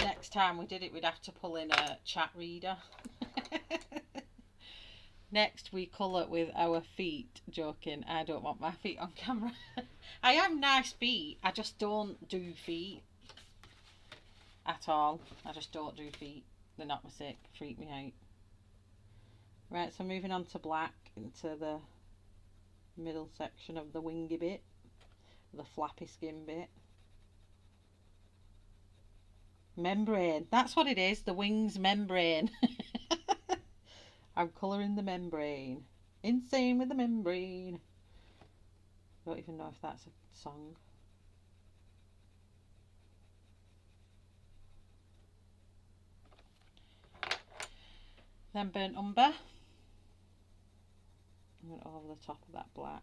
Next time we did it, we'd have to pull in a chat reader. Next we colour with our feet. Joking, I don't want my feet on camera. I have nice feet, I just don't do feet at all. I just don't do feet. They knock me sick, freak me out. Right, so moving on to black into the middle section of the wingy bit, the flappy skin bit. Membrane, that's what it is, the wings membrane. I'm colouring the membrane. Insane with the membrane. I don't even know if that's a song. Then burnt umber. Went over the top of that black.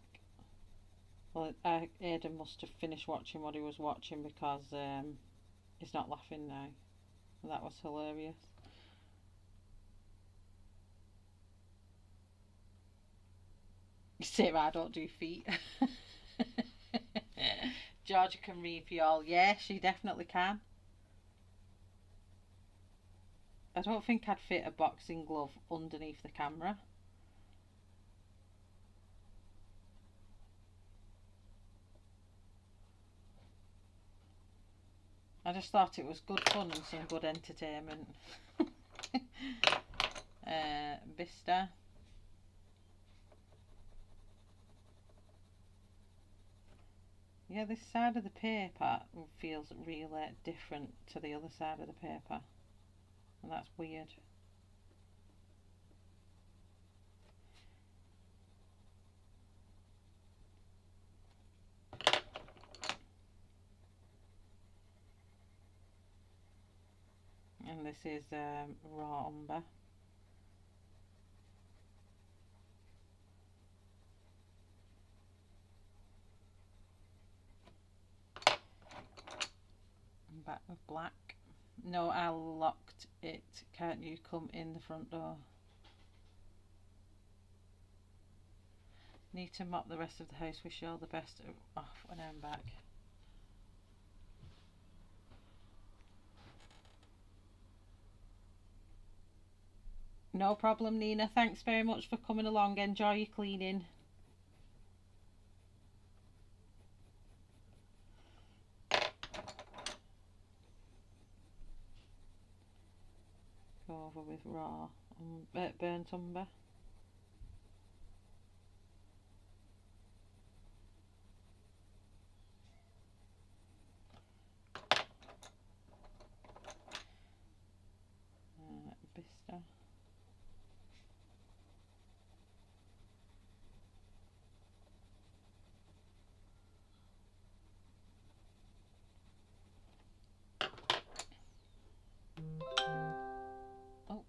Well, Aidan must have finished watching what he was watching because he's not laughing now. That was hilarious. Same, I don't do feet. Georgia can read for y'all. Yeah, she definitely can. I don't think I'd fit a boxing glove underneath the camera. I just thought it was good fun and some good entertainment. Vista. Yeah, this side of the paper feels really different to the other side of the paper. And that's weird. And this is raw umber. I'm back with black. No, I locked it. Can't you come in the front door? Need to mop the rest of the house. Wish you all the best off when I'm back. No problem, Nina. Thanks very much for coming along. Enjoy your cleaning. Go over with raw burnt umber. Vista. Oh.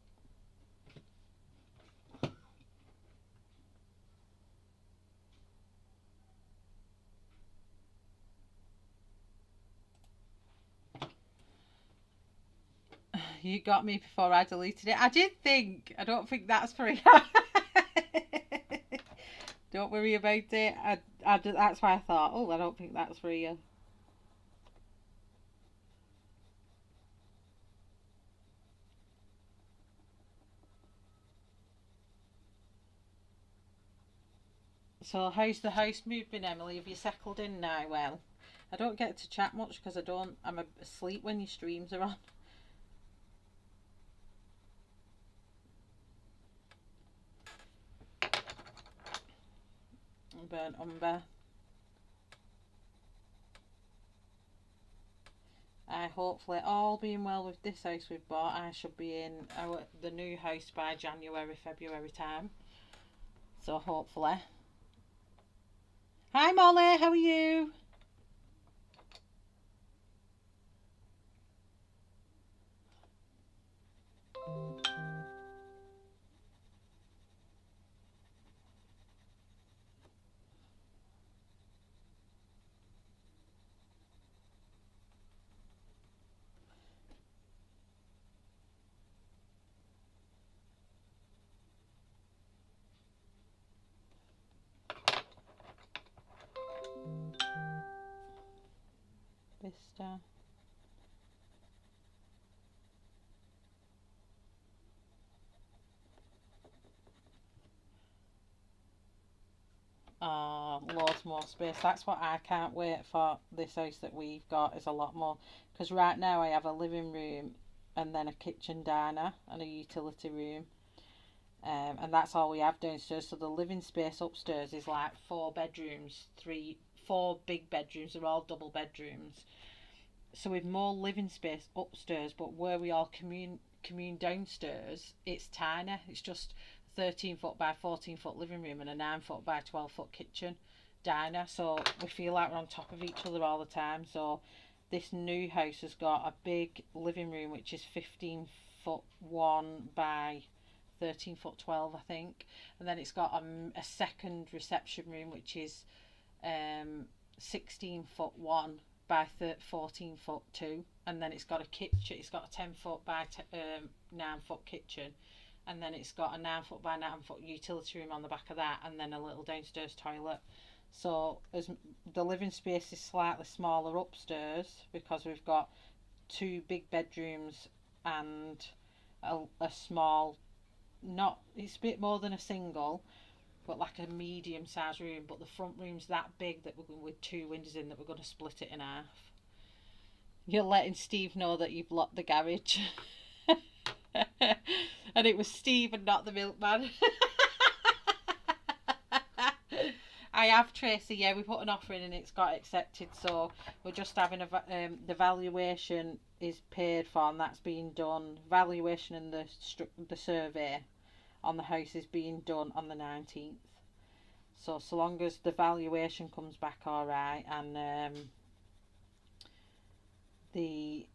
You got me before I deleted it. I did think. I don't think that's for you. Don't worry about it. That's why I thought, oh, I don't think that's for you. So how's the house moving, Emily? Have you settled in now? Well, I don't get to chat much because I'm asleep when your streams are on. Burnt umber. Hopefully, all being well with this house we've bought, I should be in the new house by January, February time. So hopefully. Hi Molly, how are you? Vista. Loads more space. That's what I can't wait for this house that we've got, is a lot more. Because right now I have a living room and then a kitchen diner and a utility room. And that's all we have downstairs. So the living space upstairs is like 4 bedrooms, 4 big bedrooms. They're all double bedrooms. So with more living space upstairs, but where we all commune downstairs, it's tiny. It's just 13-foot by 14-foot living room and a 9-foot by 12-foot kitchen diner. So we feel like we're on top of each other all the time. So this new house has got a big living room which is 15-foot 1 by 13-foot 12, I think, and then it's got a second reception room which is 16-foot 1 by 14-foot 2, and then it's got a kitchen. It's got a 10-foot by 9-foot kitchen, and then it's got a 9-foot by 9-foot utility room on the back of that, and then a little downstairs toilet. So as the living space is slightly smaller upstairs because we've got 2 big bedrooms and a small, it's a bit more than a single, but like a medium sized room, but the front room's that big that we're going with 2 windows in that we're going to split it in half. You're letting Steve know that you've locked the garage. And it was Steve and not the milkman. I have, Tracy. Yeah, we put an offer in and it's got accepted, so we're just having the valuation is paid for and that's being done. Valuation and the survey on the house is being done on the 19th. So long as the valuation comes back all right, and the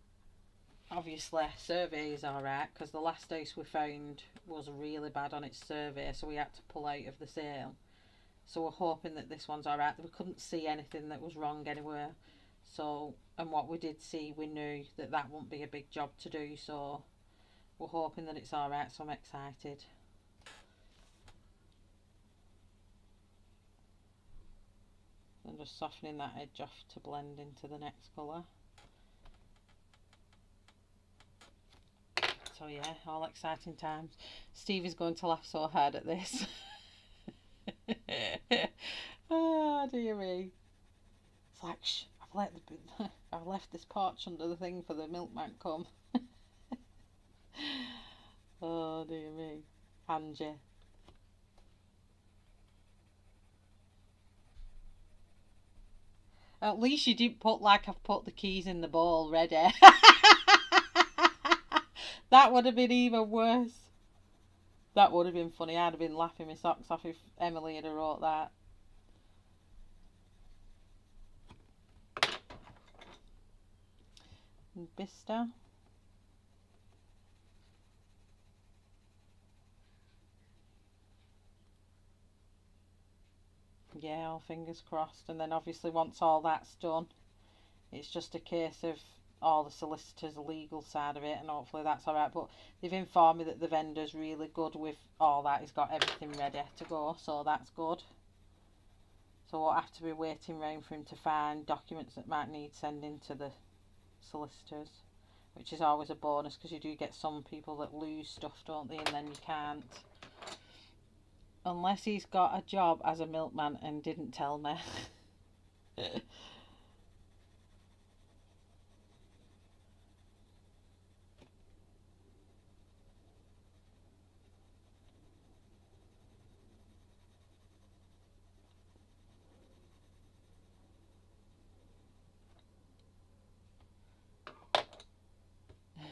obviously survey is all right, because the last house we found was really bad on its survey, so we had to pull out of the sale. So we're hoping that this one's all right. We couldn't see anything that was wrong anywhere. So, and what we did see, we knew that that wouldn't be a big job to do. So we're hoping that it's all right. So I'm excited. And just softening that edge off to blend into the next colour. So yeah, all exciting times. Steve is going to laugh so hard at this. Oh dear me. It's like, shh, I've left this porch under the thing for the milkman come. Oh dear me. Angie. At least you didn't put like I've put the keys in the bowl ready. That would have been even worse. That would have been funny. I'd have been laughing my socks off if Emily had wrote that. And Bista. Yeah, all fingers crossed. And then obviously once all that's done, it's just a case of all the solicitors' legal side of it, and hopefully that's alright. But they've informed me that the vendor's really good with all that. He's got everything ready to go, so that's good. So we'll have to be waiting around for him to find documents that might need sending to the solicitors, which is always a bonus, because you do get some people that lose stuff, don't they, and then you can't. Unless he's got a job as a milkman and didn't tell me.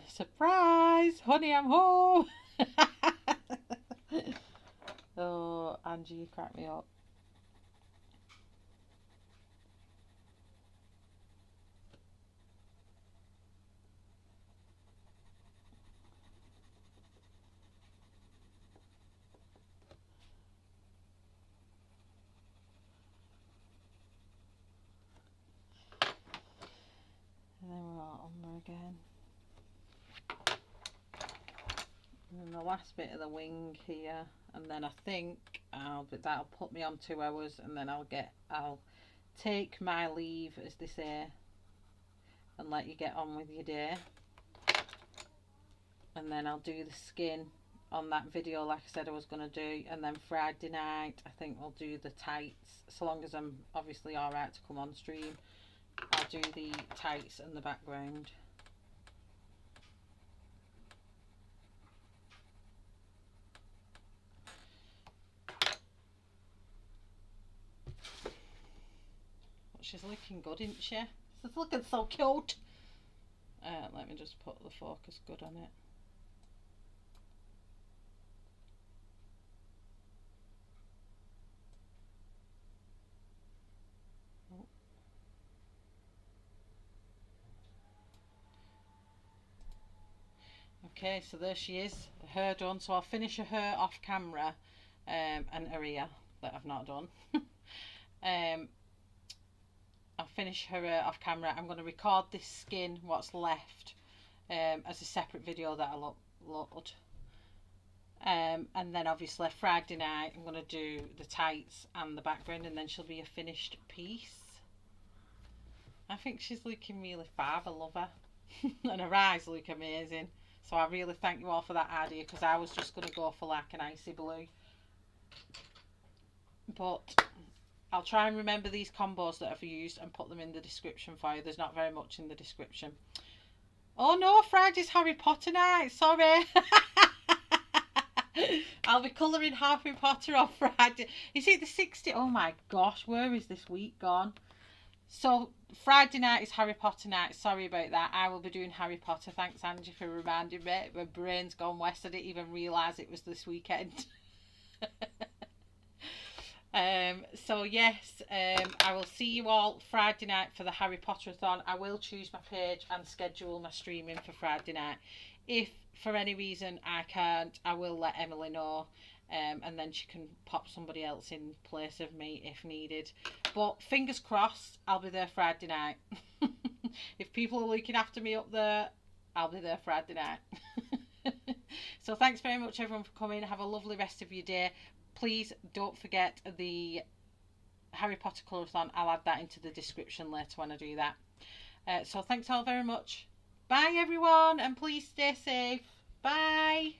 Surprise! Honey, I'm home! Oh, Angie, you crack me up. And then we're all on again. And then the last bit of the wing here, and then I think that'll put me on 2 hours, and then I'll take my leave, as they say, and let you get on with your day. And then I'll do the skin on that video like I said I was going to do, and then Friday night I think we'll do the tights, so long as I'm obviously alright to come on stream. I'll do the tights and the background. She's looking good, isn't she? She's looking so cute. Let me just put the focus good on it. Oh. Okay, so there she is, her done. So I'll finish her off camera, and her ear that I've not done. I'll finish her off camera. I'm going to record this skin, what's left, as a separate video that I'll upload. And then obviously Friday night I'm going to do the tights and the background, and then she'll be a finished piece. I think she's looking really fab. I love her. And her eyes look amazing. So I really thank you all for that idea, because I was just going to go for like an icy blue. But I'll try and remember these combos that I've used and put them in the description for you. There's not very much in the description. Oh no, Friday's Harry Potter night. Sorry. I'll be colouring Harry Potter on Friday. Is it the 60th? Oh my gosh, where is this week gone? So Friday night is Harry Potter night. Sorry about that. I will be doing Harry Potter. Thanks, Angie, for reminding me. My brain's gone west. I didn't even realise it was this weekend. So yes, I will see you all Friday night for the Harry Potter-a-thon. I will choose my page and schedule my streaming for Friday night. If for any reason I can't, I will let Emily know, and then she can pop somebody else in place of me if needed. But fingers crossed, I'll be there Friday night. If people are looking after me up there, I'll be there Friday night. So thanks very much everyone for coming. Have a lovely rest of your day. Please don't forget the Harry Potter colour-a-thon, I'll add that into the description later when I do that. So thanks all very much. Bye everyone, and please stay safe. Bye.